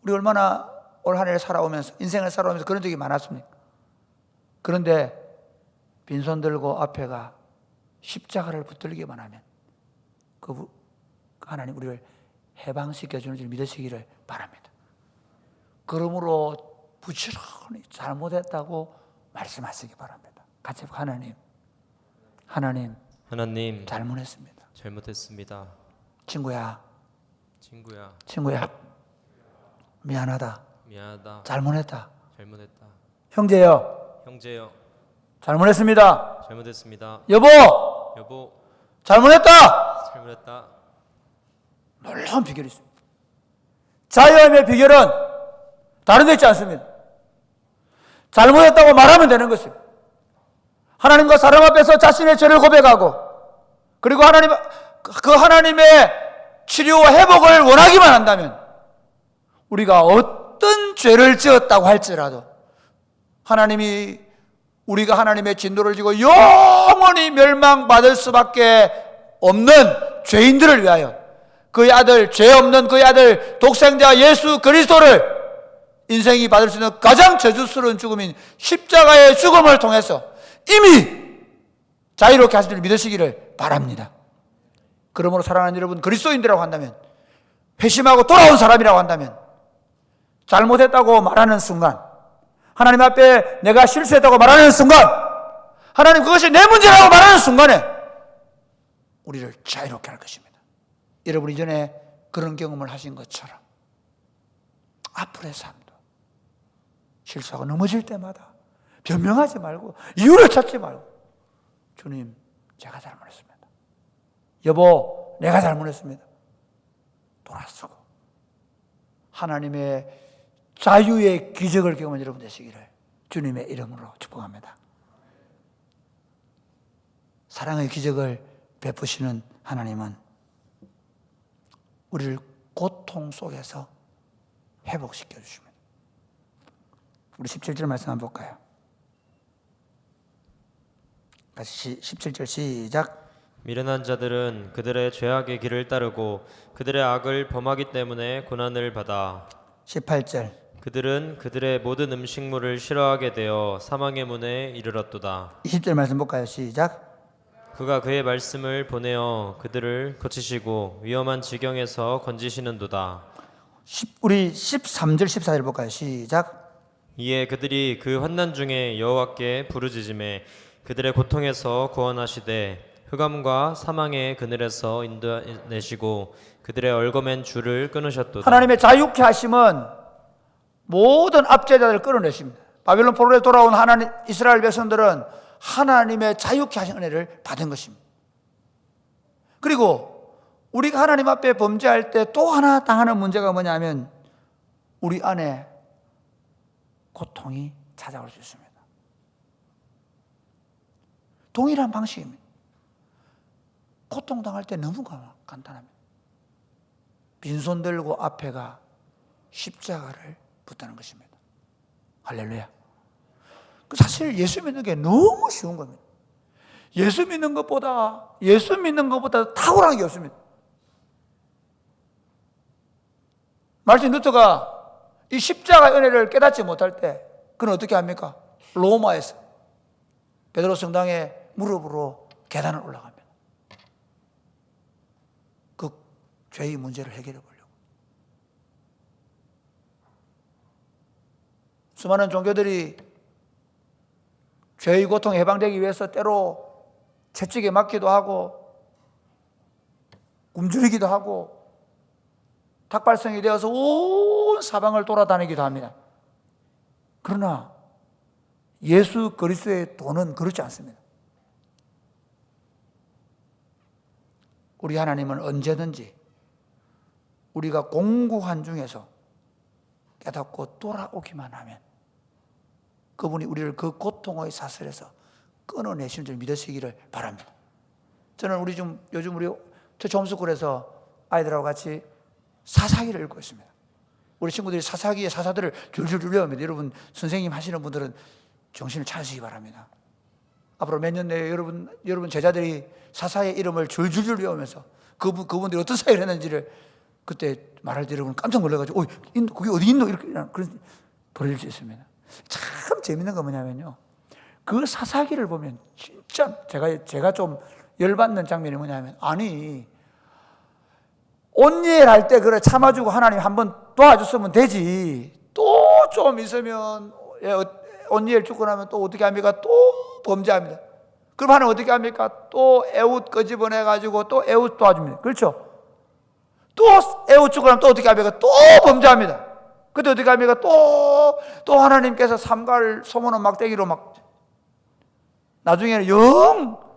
우리 얼마나 올 한 해를 살아오면서 인생을 살아오면서 그런 적이 많았습니까? 그런데 빈손 들고 앞에가 십자가를 붙들기만 하면 그 하나님 우리를 해방시켜주는 줄 믿으시기를 바랍니다. 그러므로 부지런히 잘못했다고 말씀하시기 바랍니다. 같이 하나님 잘못했습니다. 친구야 미안하다. 잘못했다. 형제요 잘못했습니다. 여보 잘못했다. 놀라운 비결이 있습니다. 자유함의 비결은 다른 데 있지 않습니다. 잘못했다고 말하면 되는 것입니다. 하나님과 사람 앞에서 자신의 죄를 고백하고 그리고 하나님의 치료와 회복을 원하기만 한다면 우리가 어떤 죄를 지었다고 할지라도 하나님이 우리가 하나님의 진노를 지고 영원히 멸망받을 수밖에 없는 죄인들을 위하여 그의 아들, 죄 없는 그의 아들 독생자 예수 그리스도를 인생이 받을 수 있는 가장 저주스러운 죽음인 십자가의 죽음을 통해서 이미 자유롭게 하실 줄 믿으시기를 바랍니다. 그러므로 사랑하는 여러분, 그리스도인들이라고 한다면, 회심하고 돌아온 사람이라고 한다면, 잘못했다고 말하는 순간, 하나님 앞에 내가 실수했다고 말하는 순간, 하나님 그것이 내 문제라고 말하는 순간에 우리를 자유롭게 할 것입니다. 여러분 이전에 그런 경험을 하신 것처럼 앞으로의 삶도 실수하고 넘어질 때마다 변명하지 말고 이유를 찾지 말고 주님 제가 잘못했습니다. 여보 내가 잘못했습니다. 돌아서고 하나님의 자유의 기적을 경험한 여러분 되시기를 주님의 이름으로 축복합니다. 사랑의 기적을 베푸시는 하나님은 우리를 고통 속에서 회복시켜 주십니다. 우리 17절 말씀 한번 볼까요? 같이 17절 시작. 미련한 자들은 그들의 죄악의 길을 따르고 그들의 악을 범하기 때문에 고난을 받아 18절. 그들은 그들의 모든 음식물을 싫어하게 되어 사망의 문에 이르렀도다. 20절 말씀 볼까요? 시작. 그가 그의 말씀을 보내어 그들을 거치시고 위험한 지경에서 건지시는도다. 우리 13절 14절 볼까요? 시작. 이에 그들이 그 환난 중에 여호와께 부르짖음에 그들의 고통에서 구원하시되 흑암과 사망의 그늘에서 인도내시고 그들의 얽어맨 줄을 끊으셨도다. 하나님의 자유케 하심은 모든 압제자들을 끌어내십니다. 바빌론 포로에 돌아온 하나님 이스라엘 백성들은 하나님의 자유케 하신 은혜를 받은 것입니다. 그리고 우리가 하나님 앞에 범죄할 때 또 하나 당하는 문제가 뭐냐면 우리 안에 고통이 찾아올 수 있습니다. 동일한 방식입니다. 고통당할 때 너무 간단합니다. 빈손 들고 앞에가 십자가를 붙다는 것입니다. 할렐루야. 사실 예수 믿는 게 너무 쉬운 겁니다. 예수 믿는 것보다 탁월한 게 없습니다. 말틴 루터가 이 십자가의 은혜를 깨닫지 못할 때 그는 어떻게 합니까? 로마에서 베드로 성당의 무릎으로 계단을 올라갑니다. 그 죄의 문제를 해결해 보려고. 수많은 종교들이 죄의 고통에 해방되기 위해서 때로 채찍에 맞기도 하고 굶주리기도 하고 닭발성이 되어서 온 사방을 돌아다니기도 합니다. 그러나 예수 그리스도의 도는 그렇지 않습니다. 우리 하나님은 언제든지 우리가 공고한 중에서 깨닫고 돌아오기만 하면 그분이 우리를 그 고통의 사슬에서 끊어내시는 줄 믿으시기를 바랍니다. 저는 요즘 우리 처치 홈스쿨에서 아이들하고 같이 사사기를 읽고 있습니다. 우리 친구들이 사사기의 사사들을 줄줄 외웁니다. 여러분 선생님 하시는 분들은 정신을 차리시기 바랍니다. 앞으로 몇 년 내에 여러분 제자들이 사사의 이름을 줄줄 외우면서 그분들이 어떤 사역을 했는지를 그때 말할 때 여러분 깜짝 놀라가지고 인도 그게 어디 있노 이렇게 그런 벌어질 수 있습니다. 참 재밌는 건 뭐냐면요, 그 사사기를 보면 진짜 제가 좀 열받는 장면이 뭐냐면, 아니 온니엘 할 때 그래 참아주고 하나님 한번 도와줬으면 되지, 또 좀 있으면 온니엘 죽고 나면 또 어떻게 합니까? 또 범죄합니다. 그럼 하나님 어떻게 합니까? 또 에웃 끄집어내가지고 또 에웃 도와줍니다. 그렇죠? 또 에웃 죽고 나면 또 어떻게 합니까? 또 범죄합니다. 그때 어떻게 합니까? 또 하나님께서 삼갈 소문은 막대기로 막, 나중에는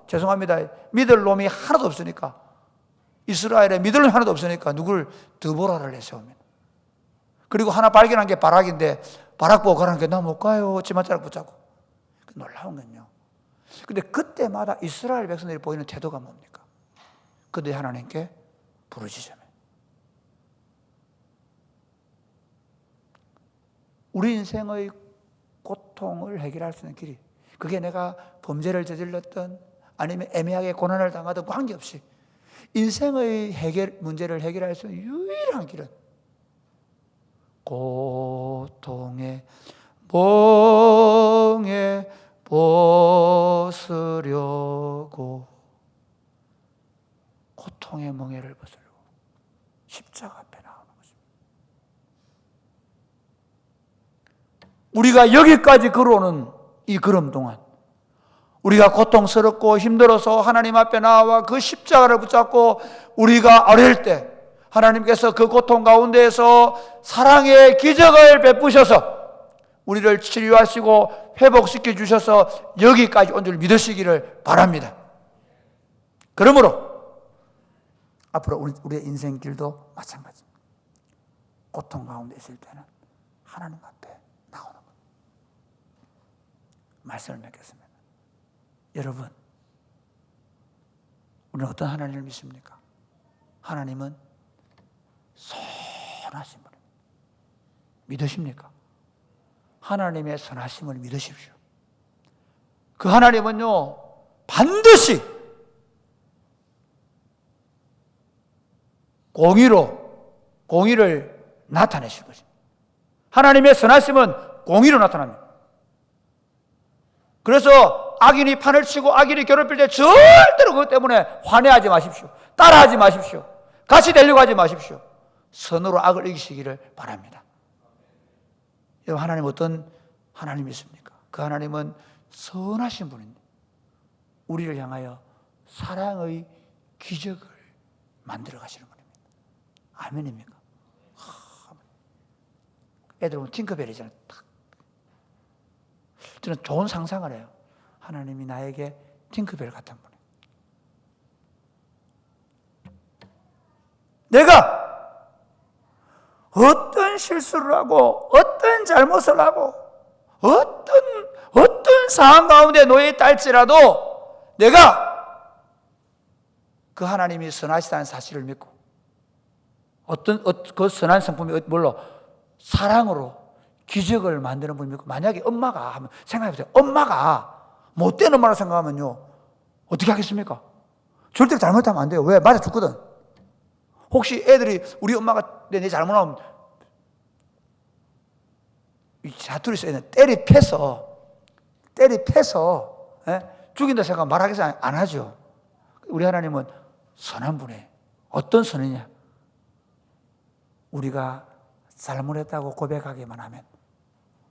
죄송합니다, 믿을 놈이 하나도 없으니까, 이스라엘에 믿을 놈이 하나도 없으니까 누굴 드보라를 내세웁니다. 그리고 하나 발견한 게 바락인데, 바락 보고 가라는 게 나 못 가요 치맛자락 붙잡고. 놀라운 건요, 근데 그때마다 이스라엘 백성들이 보이는 태도가 뭡니까? 그들이 하나님께 부르짖으며, 우리 인생의 고통을 해결할 수 있는 길이, 그게 내가 범죄를 저질렀던 아니면 애매하게 고난을 당하던 관계없이 인생의 문제를 해결할 수 있는 유일한 길은 고통의 멍에 벗으려고, 고통의 멍에를 벗으려고 십자가 앞에 나오는 것입니다. 우리가 여기까지 걸어오는 이 걸음 동안 우리가 고통스럽고 힘들어서 하나님 앞에 나와 그 십자가를 붙잡고 우리가 아뢰일 때 하나님께서 그 고통 가운데에서 사랑의 기적을 베푸셔서 우리를 치료하시고 회복시켜 주셔서 여기까지 온 줄 믿으시기를 바랍니다. 그러므로 앞으로 우리의 인생길도 마찬가지입니다. 고통 가운데 있을 때는 하나님 앞에 나오는 것. 말씀을 맺겠습니다. 여러분, 우리는 어떤 하나님을 믿습니까? 하나님은 선하신 분입니다. 믿으십니까? 하나님의 선하심을 믿으십시오. 그 하나님은요, 반드시 공의를 나타내실 것입니다. 하나님의 선하심은 공의로 나타납니다. 그래서 악인이 판을 치고 악인이 괴롭힐 때 절대로 그것 때문에 화내하지 마십시오. 따라하지 마십시오. 같이 되려고 하지 마십시오. 선으로 악을 이기시기를 바랍니다. 여러분, 하나님 어떤 하나님이십니까? 그 하나님은 선하신 분입니다. 우리를 향하여 사랑의 기적을 만들어 가시는 분입니다. 아멘입니까? 애들 보면 팅커벨이잖아요. 저는 좋은 상상을 해요. 하나님이 나에게 팅커벨 같은 분이에요. 내가 어떤 실수를 하고 어떤 잘못을 하고 어떤 상황 가운데 놓여 있다 할지라도 내가 그 하나님이 선하시다는 사실을 믿고 그 선한 성품이 뭘로? 사랑으로 기적을 만드는 분이 믿고, 만약에 엄마가 하면 생각해보세요. 엄마가 못된 엄마라 생각하면요 어떻게 하겠습니까? 절대 잘못하면 안 돼요. 왜? 맞아 죽거든. 혹시 애들이 우리 엄마가 내 잘못하면 사투리 써있는 때리 패서 죽인다 생각하면 말하겠어? 안 하죠. 우리 하나님은 선한 분이에요. 어떤 선이냐? 우리가 잘못했다고 고백하기만 하면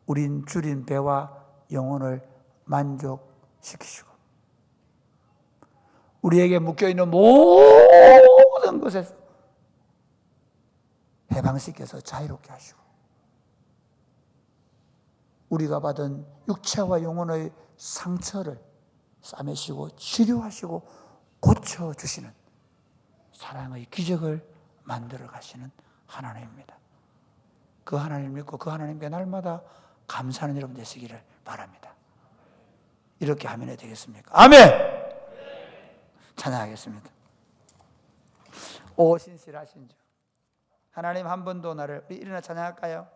우린 줄인 배와 영혼을 만족시키시고 우리에게 묶여있는 모든 것에서 해방시켜서 자유롭게 하시고 우리가 받은 육체와 영혼의 상처를 싸매시고 치료하시고 고쳐주시는 사랑의 기적을 만들어 가시는 하나님입니다. 그 하나님을 믿고 그 하나님께 날마다 감사하는 여러분 되시기를 바랍니다. 이렇게 하면 되겠습니까? 아멘! 찬양하겠습니다. 오 신실하신 주 하나님, 한 번도 나를, 우리 일어나 찬양할까요?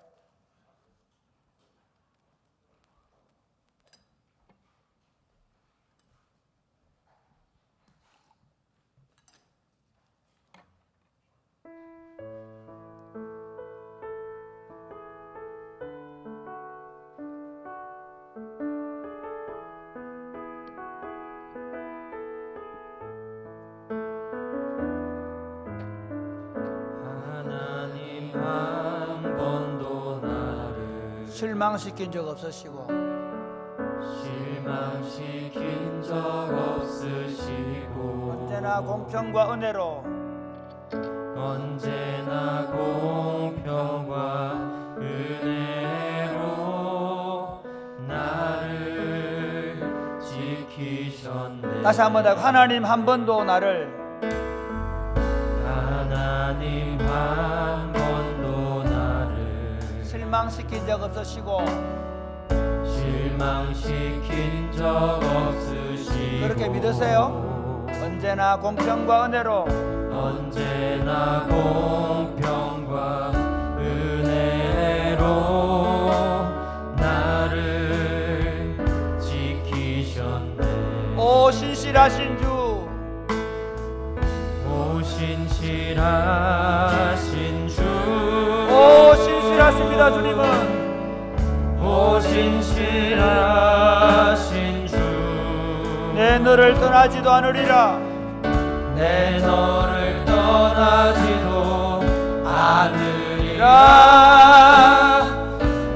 실망시킨 적 없으시고 언제나 공평과 은혜로 나를 지키셨네. 다시 한번 더 하나님, 한 번도 나를 실망시킨 적 없으시고 그렇게 믿으세요. 언제나 공평과 은혜로 나를 지키셨네. 오 신실하신 주, 오 신실하신 주, 오 신실하십니다. 주님은 오 신실하신 주, 내 너를 떠나지도 않으리라. 내 너를 떠나지도 않으리라.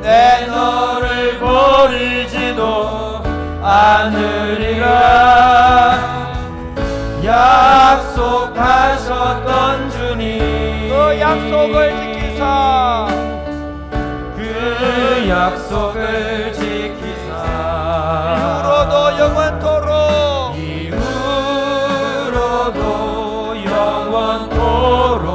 내 너를 버리지도 않으리라. 약속을 지키사 그 약속을 지키사 이후로도 영원토록 이후로도 영원토록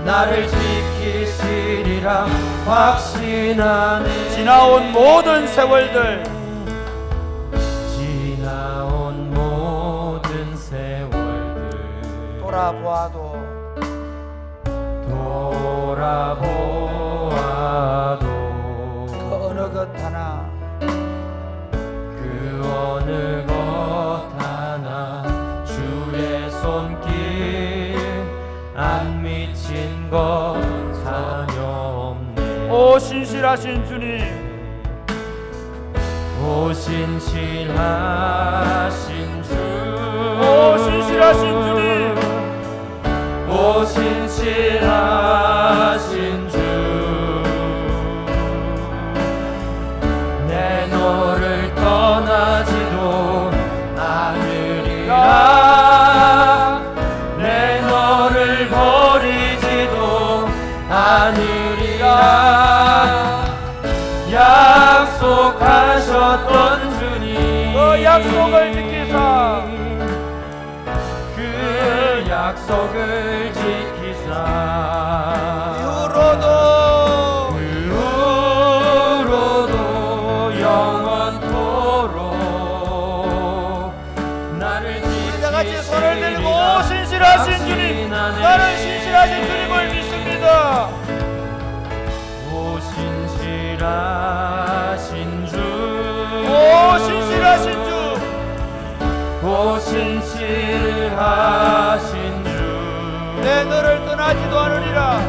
나를 지키시리라 확신하네. 지나온 모든 세월들 지나온 모든 세월들 돌아보아도 그 어느 것 하나 그 어느 것 하나 주의 손길 안 미친 것 전혀 없네. 오 신실하신 주님 오 신실하신 주 오 신실하신 주님 오 신실하신 주 내 너를 떠나지도 않으리라 내 너를 버리지도 않으리라 약속하셨던 주님 그 약속을 지키사 그 약속을 지키사 이후로도 영원토록 나를 우리 다 같이 손을 들고 지키시리라 신실하신 주님 확신하네. 나는 신실하신 주님을 믿습니다. 오 신실하신 주 오 신실하신 주 오 신실하신 주 내 너를 떠나지도 않으리라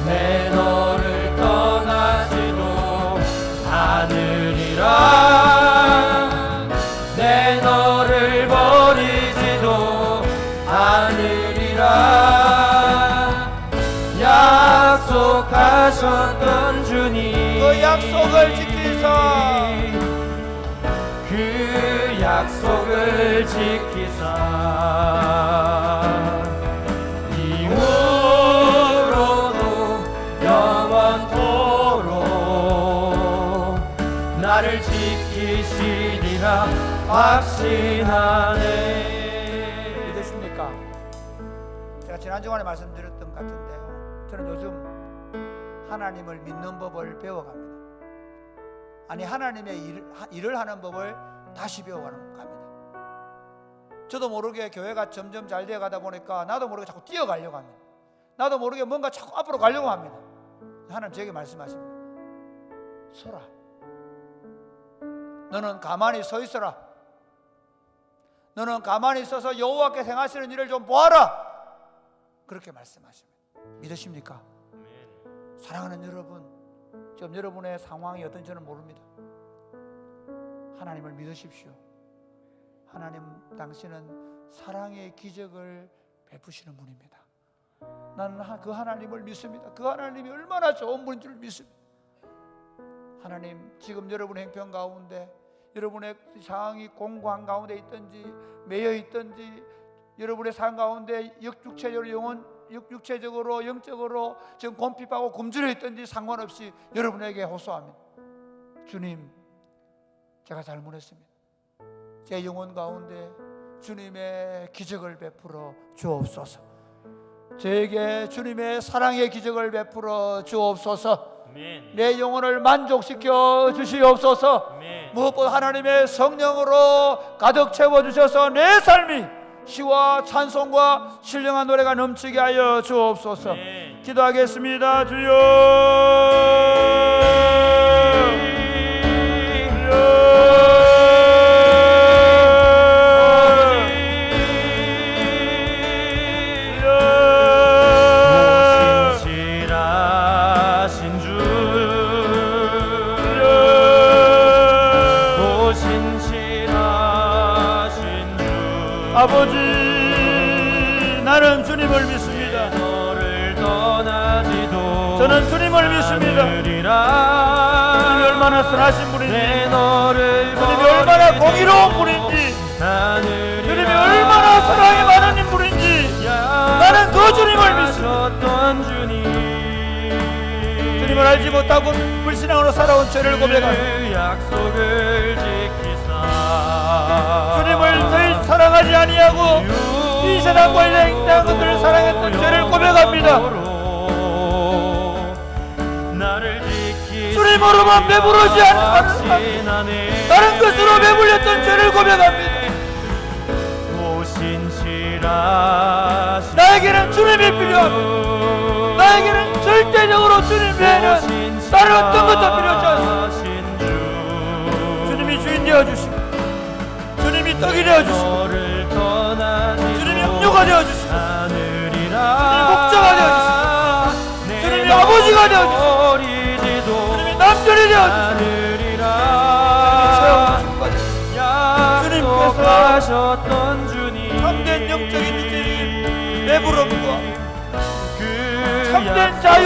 내 너를 떠나지도 않으리라 내 너를 버리지도 않으리라 약속하셨던 주님 그 약속을 지키사 그 약속을 지키사 이후로도 영원토록 나를 지키시리라 확신하네. 믿으십니까? 제가 지난 주간에 말씀드렸던 것 같은데요 저는 요즘 하나님을 믿는 법을 배워갑니다. 아니 하나님의 일을 하는 법을 다시 배워가는 겁니다. 저도 모르게 교회가 점점 잘 되어가다 보니까 나도 모르게 자꾸 뛰어가려고 합니다. 나도 모르게 뭔가 자꾸 앞으로 가려고 합니다. 하나님 저에게 말씀하십니다. 서라. 너는 가만히 서 있어라. 너는 가만히 서서 여호와께서 행하시는 일을 좀 보아라. 그렇게 말씀하십니다. 믿으십니까? 사랑하는 여러분, 지금 여러분의 상황이 어떤지 저는 모릅니다. 하나님을 믿으십시오. 하나님 당신은 사랑의 기적을 베푸시는 분입니다. 나는 그 하나님을 믿습니다. 그 하나님이 얼마나 좋은 분인 줄 믿습니다. 하나님 지금 여러분의 형편 가운데 여러분의 상황이 공고한 가운데 있든지 매여 있든지 여러분의 삶 가운데 육체적으로 영적으로 지금 곰핍하고 굶주려 있든지 상관없이 여러분에게 호소합니다. 주님, 제가 잘못했습니다. 제 영혼 가운데 주님의 기적을 베풀어 주옵소서. 저에게 주님의 사랑의 기적을 베풀어 주옵소서. 아멘. 내 영혼을 만족시켜 주시옵소서. 아멘. 무엇보다 하나님의 성령으로 가득 채워주셔서 내 삶이 시와 찬송과 신령한 노래가 넘치게 하여 주옵소서. 아멘. 기도하겠습니다. 주여, 아버지, 나는 주님을 믿습니다. 너를 떠나지도 저는 주님을 믿습니다. 주님이 얼마나 선하신 분인지, 주님이 얼마나 공의로운 분인지, 주님이 얼마나 사랑이 많은 분인지 나는 그 믿음으로 주님을 믿습니다. 주님을 알지 못하고 불신앙으로 살아온 죄를 고백합니다. 약속을 지키사 주님을 더 사랑하지 아니하고 이 세상과 이땅 것들을 사랑했던 죄를 고백합니다. 나를 지키시 주님으로만 배부르지 않는 다른 것으로 배불렸던 죄를 고백합니다. 나에게는 주님이 필요합니다. 나에게는 절대적으로 주님 외에는 다른 어떤 것도 필요하지 않습니다. 주님이 주인 되어주시고 주님이 떡이 되어주시고 주님이 음료가 되어주시고 주님이 목자가 되어주시고 주님이 아버지가 되어주시고 주님이 남편이 되어주시고 주님께서 하셨던 참된 영적인 인생이 배부름과 참된 자유,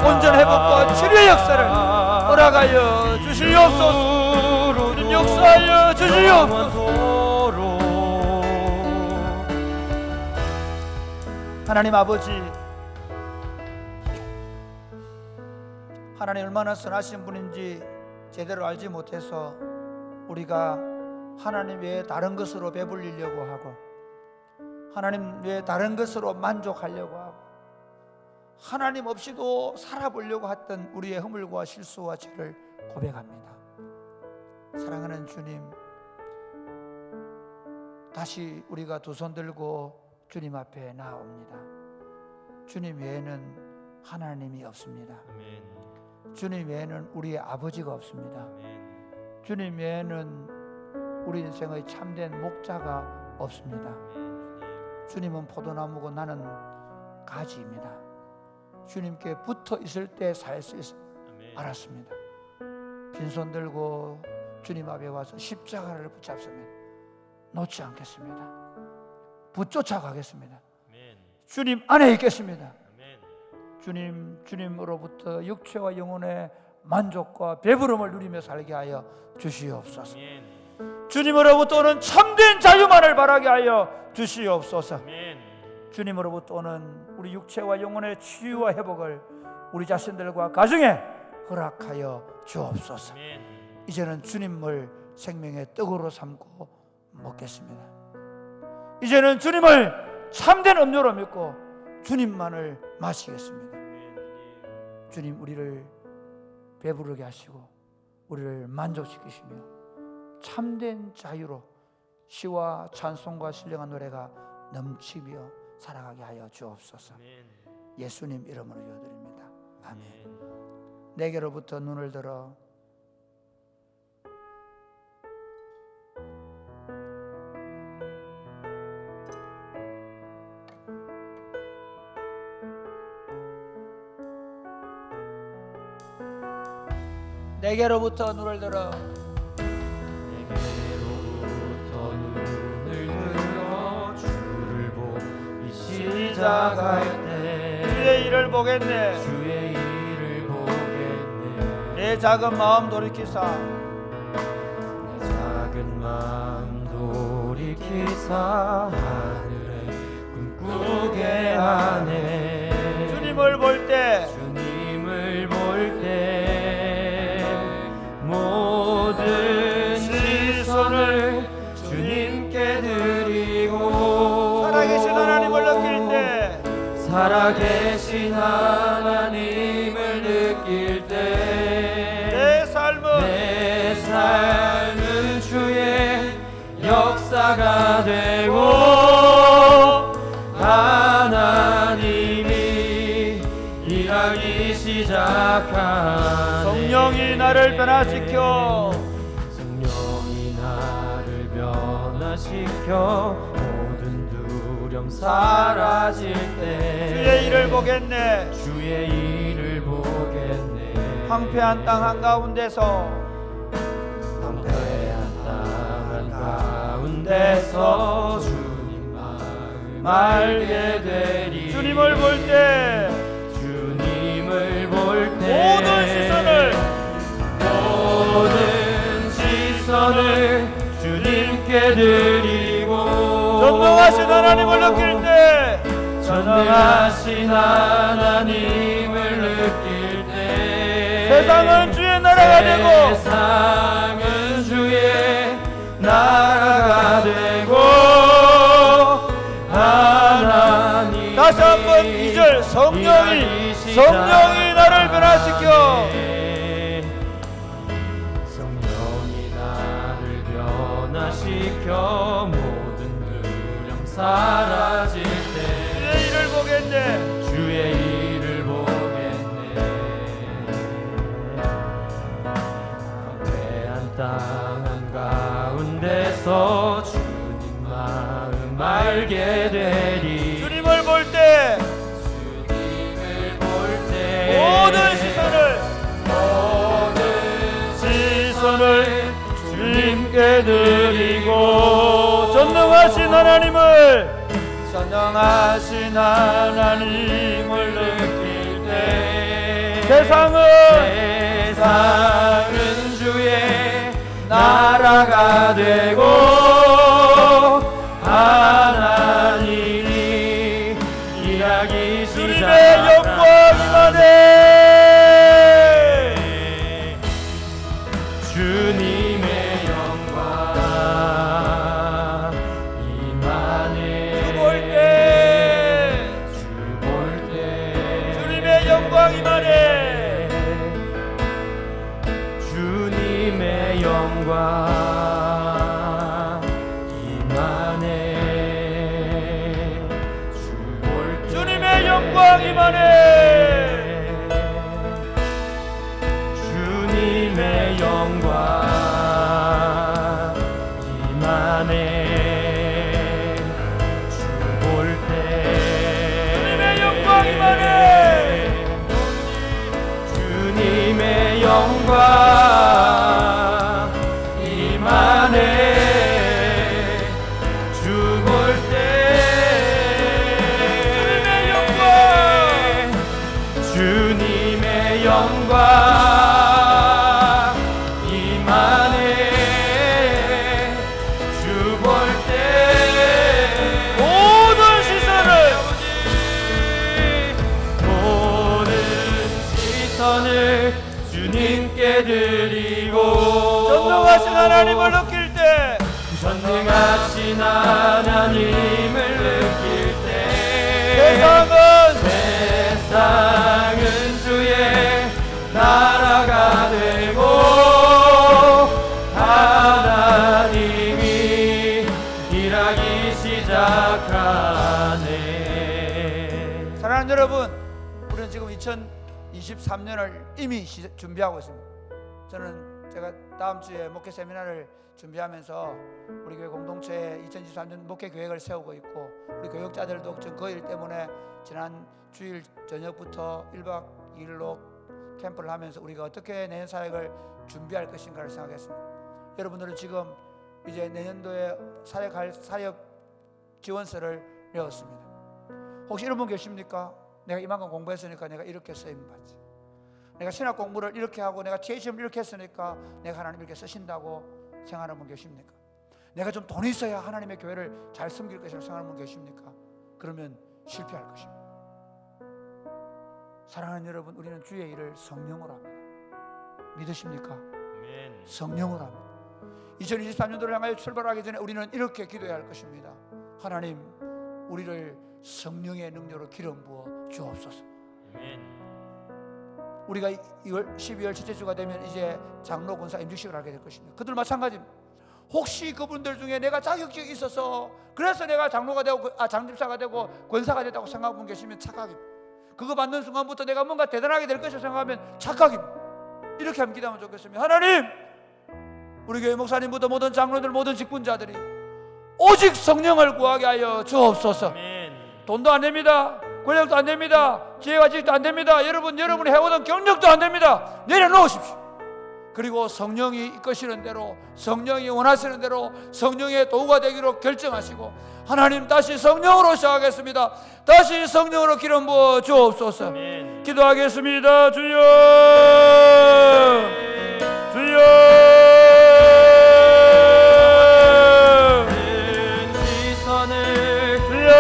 온전 회복과 치료의 역사를 허락하여 주시옵소서. 주님 역사하여 주시옵소서. 하나님 아버지, 하나님 얼마나 선하신 분인지 제대로 알지 못해서 우리가 하나님 외에 다른 것으로 배불리려고 하고 하나님 외에 다른 것으로 만족하려고 하고 하나님 없이도 살아보려고 했던 우리의 허물과 실수와 죄를 고백합니다. 사랑하는 주님, 다시 우리가 두 손 들고 주님 앞에 나옵니다. 주님 외에는 하나님이 없습니다. 주님 외에는 우리의 아버지가 없습니다. 주님 외에는 우리 인생의 참된 목자가 없습니다. 주님은 포도나무고 나는 가지입니다. 주님께 붙어 있을 때 살 수 있음을 알았습니다. 빈손 들고 주님 앞에 와서 십자가를 붙잡으면 놓지 않겠습니다. 붙쫓아 가겠습니다. 주님 안에 있겠습니다. 주님으로부터 육체와 영혼의 만족과 배부름을 누리며 살게 하여 주시옵소서. 주님으로부터 오는 참된 자유만을 바라게 하여 주시옵소서. 주님으로부터 오는 우리 육체와 영혼의 치유와 회복을 우리 자신들과 가정에 허락하여 주옵소서. 이제는 주님을 생명의 떡으로 삼고 먹겠습니다. 이제는 주님을 참된 음료로 믿고 주님만을 마시겠습니다. 주님, 우리를 배부르게 하시고 우리를 만족시키시며 참된 자유로 시와 찬송과 신령한 노래가 넘치며 살아가게 하여 주옵소서. 예수님 이름으로 기도드립니다. 아멘. 내게로부터 눈을 들어 내게로부터 눈을 들어 주를 보기 시작할 때 주의 일을 보겠네. 주의 일을 보겠네. 내 작은 마음 돌이키사 내 작은 마음 돌이키사 하늘에 꿈꾸게 하네. 주님을 볼 때 주님을 볼 때 모든 시선을 주님께 드리고 살아계신 하나님을 느낄 때 살아계신 하나님을 느낄 때 내 삶은 주의 역사가 되고 하나님이 일하기 시작하네. 성령이 나를 변화시켜 성령이 나를 변화시켜 모든 두려움 사라질 때 주의 일을 보겠네. 주의 일을 보겠네. 황폐한 땅 한가운데서 황폐한 땅 한가운데서 주님 마음 알게 되리. 주님을 볼 때 주님을 볼 때 모든 시선을 주님께 드리고 전능하신 하나님을 느낄 때 전능하신 하나님을 느낄 때 세상은 주의 나라가 되고 세상은 주의 나라가 되고 하나님 다시 한번 2절 성령이 나를 변화시켜 성령이 나를 변화시켜 모든 두려움 사라질 때 주의 일을 보겠네 주의 일을 보겠네 광대한 땅 한가운데서 주님 마음 알게 되리 주님을 볼 때 주님을 볼 때 모든 시선을 주님께 드리고 전능하신 하나님을 느낄 때 세상은 주의 나라가 되고 하나님이 일하기 주님의 시작하라 영광 임하네 주님의 영광 임하네 주 볼 때 주님의 영광 임하네 주님의 영광 임하네 주님의 영광 임하네 주님의 영광 임하네 주 볼 때 주님의 영광 임하네 주님의 영광 임하네 주 볼 때 주님의 영광 임하네 주 볼 때 모든 시선을 주님께 드리고 전능하신 하나님을 느낄 때 전능하신 하나님을 느낄 때 세상은 주의 나라가 되고 하나님이 일하기 시작하네. 사랑하는 여러분, 우리는 지금 2023년을 이미 준비하고 있습니다. 저는 제가 다음 주에 목회 세미나를 준비하면서 우리 교회 공동체에 2023년 목회 계획을 세우고 있고 우리 교육자들도 지금 그 일 때문에 지난 주일 저녁부터 1박 2일로 캠프를 하면서 우리가 어떻게 내년 사역을 준비할 것인가를 생각했습니다. 여러분들은 지금 이제 내년도에 사역할 사역 지원서를 내었습니다. 혹시 이런 분 계십니까? 내가 이만큼 공부했으니까 내가 이렇게 쓰임받지. 내가 신학 공부를 이렇게 하고 내가 THM을 이렇게 했으니까 내가 하나님 이렇게 쓰신다고 생각하는 분 계십니까? 내가 좀 돈이 있어야 하나님의 교회를 잘 섬길 것이라고 생각하는 분 계십니까? 그러면 실패할 것입니다. 사랑하는 여러분, 우리는 주의 일을 성령으로 합니다. 믿으십니까? 아멘. 성령으로 합니다. 2023년도를 향하여 출발하기 전에 우리는 이렇게 기도해야 할 것입니다. 하나님, 우리를 성령의 능력으로 기름 부어 주옵소서. 아멘. 우리가 12월 첫째 주가 되면 이제 장로 권사 임직식을 하게 될 것입니다. 그들 마찬가지입니다. 혹시 그분들 중에 내가 자격증이 있어서 그래서 내가 장로가 되고 장집사가 되고 권사가 됐다고 생각하고 계시면 착각입니다. 그거 받는 순간부터 내가 뭔가 대단하게 될 것이라고 생각하면 착각입니다. 이렇게 한번 기도하면 좋겠습니다. 하나님, 우리 교회 목사님부터 모든 장로들 모든 직분자들이 오직 성령을 구하게 하여 주옵소서. 아멘. 돈도 안 됩니다. 권력도 안 됩니다. 지혜와 지식도 안 됩니다. 여러분이 해오던 경력도 안 됩니다. 내려놓으십시오. 그리고 성령이 이끄시는 대로, 성령이 원하시는 대로 성령의 도구가 되기로 결정하시고, 하나님 다시 성령으로 시작하겠습니다. 다시 성령으로 기름 부어 주옵소서. 아멘. 기도하겠습니다. 주여, 주여. 시선을 주여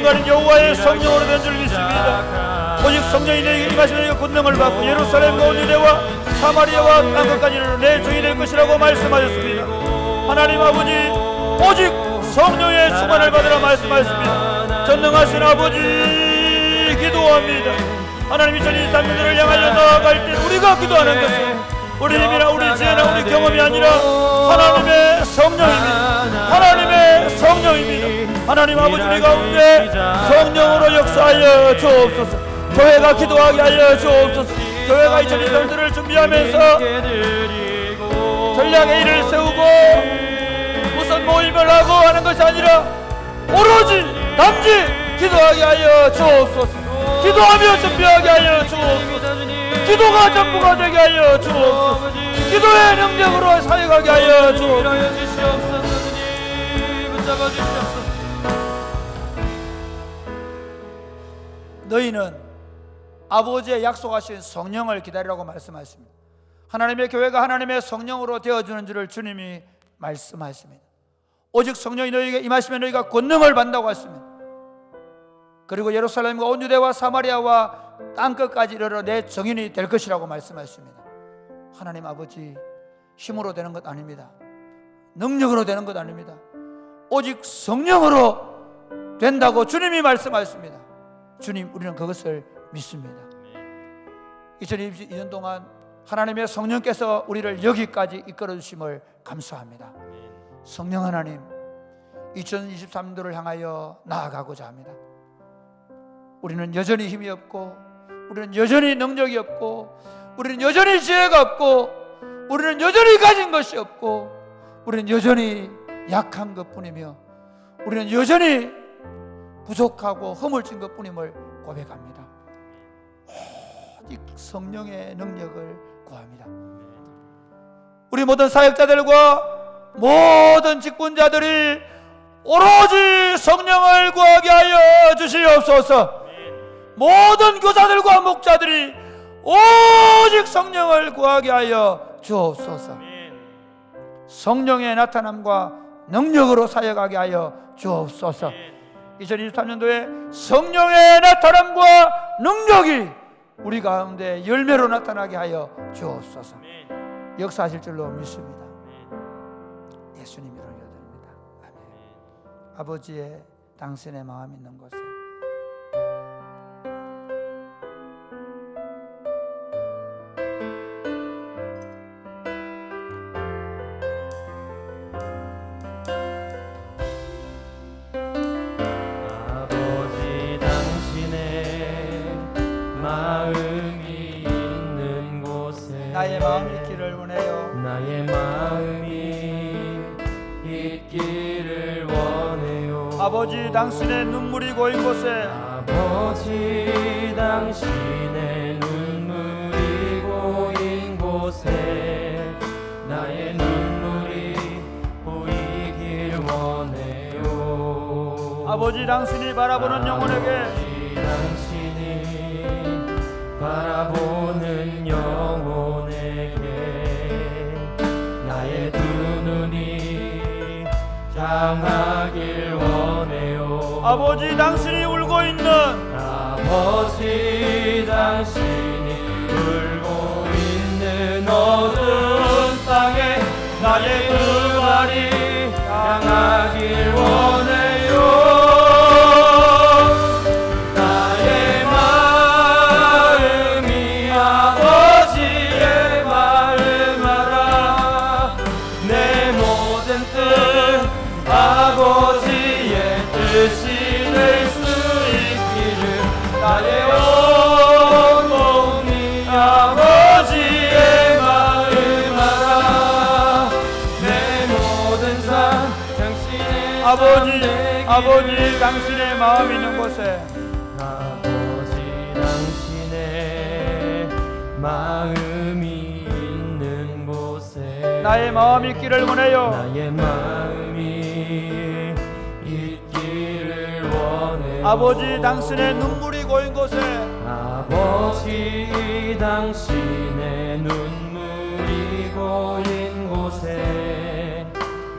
가는 여호와의 성령으로 된 줄 믿습니다. 오직 성령이 내게 임하시면 내가 권능을 받고 예루살렘과 온 유대와 사마리아와 땅끝까지 이르러 내 종이 될 것이라고 말씀하셨습니다. 하나님 아버지, 오직 성령의 충만을 받으라 말씀하셨습니다. 전능하신 아버지, 기도합니다. 하나님 2023년도를 향하여 나아갈 때 우리가 기도하는 것은 우리 힘이나 우리 지혜나 우리 경험이 아니라 하나님의 성령입니다. 하나님의 성령입니다. 하나님 아버지, 우리 가운데 성령으로 역사하여 주옵소서. 교회가 기도하게 하여 주옵소서. 교회가 2023년도를 준비하면서 전략의 일을 세우고 무슨 모임을 하고 하는 것이 아니라 오로지 단지 기도하게 하여 주옵소서. 기도하며 준비하게 하여 주옵소서. 기도가 전부가 되게 하여 주옵소서. 기도의 능력으로 사역하게 하여 주옵소서. 너희는 아버지의 약속하신 성령을 기다리라고 말씀하십니다. 하나님의 교회가 하나님의 성령으로 되어주는 줄을 주님이 말씀하십니다. 오직 성령이 너희에게 임하시면 너희가 권능을 받는다고 하십니다. 그리고 예루살렘과 온 유대와 사마리아와 땅끝까지 이르러 내 증인이 될 것이라고 말씀하십니다. 하나님 아버지, 힘으로 되는 것 아닙니다. 능력으로 되는 것 아닙니다. 오직 성령으로 된다고 주님이 말씀하셨습니다. 주님, 우리는 그것을 믿습니다. 2022년 동안 하나님의 성령께서 우리를 여기까지 이끌어 주심을 감사합니다. 성령 하나님, 2023년도를 향하여 나아가고자 합니다. 우리는 여전히 힘이 없고, 우리는 여전히 능력이 없고, 우리는 여전히 지혜가 없고, 우리는 여전히 가진 것이 없고, 우리는 여전히 약한 것뿐이며, 우리는 여전히 부족하고 허물진 것뿐임을 고백합니다. 오직 성령의 능력을 구합니다. 우리 모든 사역자들과 모든 직분자들이 오로지 성령을 구하게 하여 주시옵소서. 모든 교사들과 목자들이 오직 성령을 구하게 하여 주옵소서. 성령의 나타남과 능력으로 사역하게 하여 주옵소서. 2023년도에 성령의 나타남과 능력이 우리 가운데 열매로 나타나게 하여 주옵소서. 역사하실 줄로 믿습니다. 예수님 이름으로 기도드립니다. 아멘. 아버지의 당신의 마음 있는 곳에 나의 마음이 있기를 원해요. 나의 마음이 있기를 원해요. 아버지, 당신의 눈물이 고인 곳에 아버지, 당신의 눈물이 고인 곳에 나의 눈물이 보이길 원해요. 아버지, 당신이 바라보는 영혼에게 당신이 바라보는 영혼에게 나의 두 눈이 향하길 원해요. 아버지, 당신이 울고 있는 아버지, 당신이 울고 있는 어두운 땅에 나의 두 발이 향하길 원해요. 아버지의 뜻이 될 수 있기를 나의 온몸이 아버지의 마음 알아. 내 모든 삶 당신의 아버지, 당신의 마음 있는 곳에 아버지, 당신의 마음이 있는 곳에 나의 마음이 있기를 원해요. 나의 마음이 있기를 원해요. 아버지, 당신의 눈물이 고인 곳에 아버지, 당신의 눈물이 고인 곳에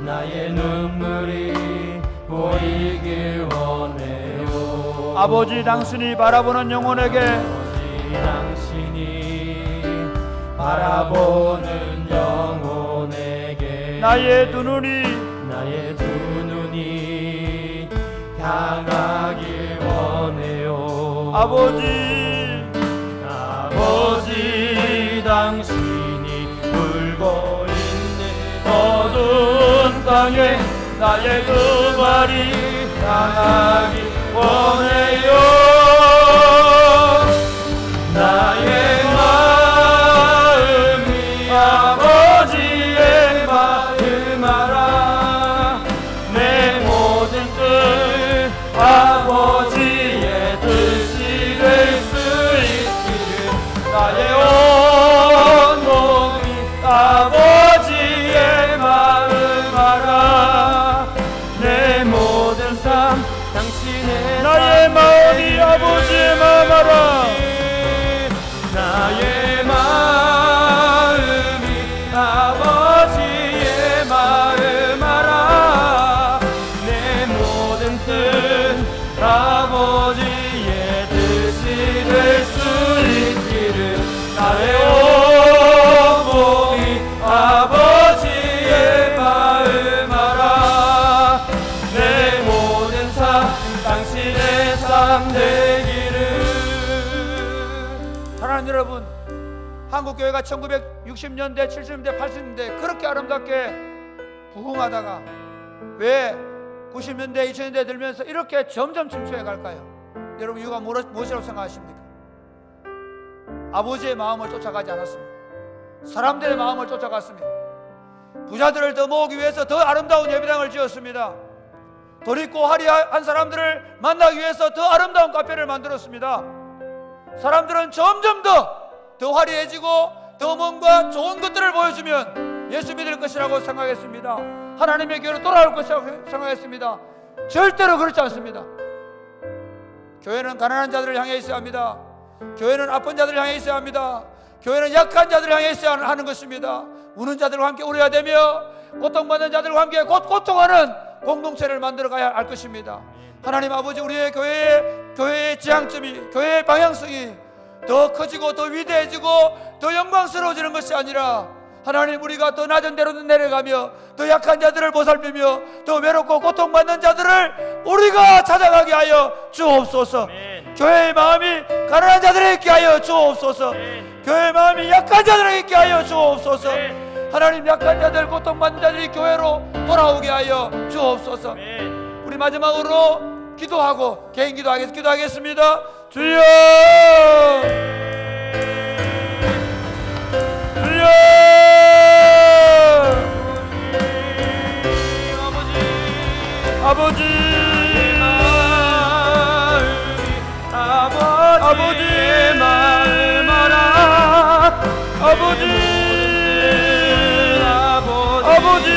나의 눈물이 보이길 원해요. 아버지 당신이 바라보는 영혼에게 당신이 바라보는 영혼에게 나의 두 눈이 향하길 원해요. 아버지 당신이 울고 있는 어두운 땅에 나의 그 발이 향하길 원해요. 나의 마음이 아버지의 마음 알아. 내 모든 뜻 아버지의 뜻이 될 수 있기를. 나의 온 몸이 아버지의 마음 알아. 내 모든 삶 당신의 나의 마음이 아버지의 마음 알아. 나의 마음이 아버지의 마음 알아. 내 모든 뜻 아버지의 뜻이 될 수 있기를. 나의 온 몸이 아버지의 마음 알아. 내 모든 삶 당신의 삶 되기를. 사랑하는 여러분, 한국교회가 1960년대, 70년대, 80년대 그렇게 아름답게 부흥하다가 왜 90년대, 2000년대 들면서 이렇게 점점 침체해 갈까요? 여러분, 이유가 무엇이라고 생각하십니까? 아버지의 마음을 쫓아가지 않았습니다. 사람들의 마음을 쫓아갔습니다. 부자들을 더 모으기 위해서 더 아름다운 예배당을 지었습니다. 돈 있고 화려한 사람들을 만나기 위해서 더 아름다운 카페를 만들었습니다. 사람들은 점점 더 화려해지고 더 뭔가 좋은 것들을 보여주면 예수 믿을 것이라고 생각했습니다. 하나님의 교회로 돌아올 것이라고 생각했습니다. 절대로 그렇지 않습니다. 교회는 가난한 자들을 향해 있어야 합니다. 교회는 아픈 자들을 향해 있어야 합니다. 교회는 약한 자들을 향해 있어야 하는 것입니다. 우는 자들과 함께 울어야 되며 고통받는 자들과 함께 고통하는 공동체를 만들어가야 할 것입니다. 하나님 아버지, 우리의 교회의 지향점이, 교회의 방향성이 더 커지고 더 위대해지고 더 영광스러워지는 것이 아니라 하나님, 우리가 더 낮은 데로 내려가며 더 약한 자들을 보살피며 더 외롭고 고통받는 자들을 우리가 찾아가게 하여 주옵소서. 교회의 마음이 가난한 자들에게 있게 하여 주옵소서. 교회의 마음이 약한 자들에게 있게 하여 주옵소서. 하나님, 약한 자들, 고통받는 자들이 교회로 돌아오게 하여 주옵소서. 우리 마지막으로 기도하고 개인 기도하겠습니다. 주여, 주여, 아버지, 아버지의 마음 알아. 아버지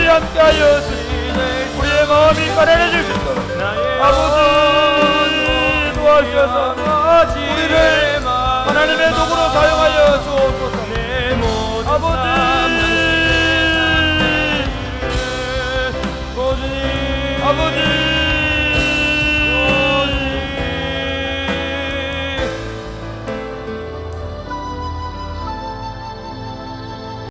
함께하여 주시네. 우리의 마음이 가난해질 수 있도록 아버지 도와주셔서 우리를 하나님의 도구로 사용하여 주옵소서.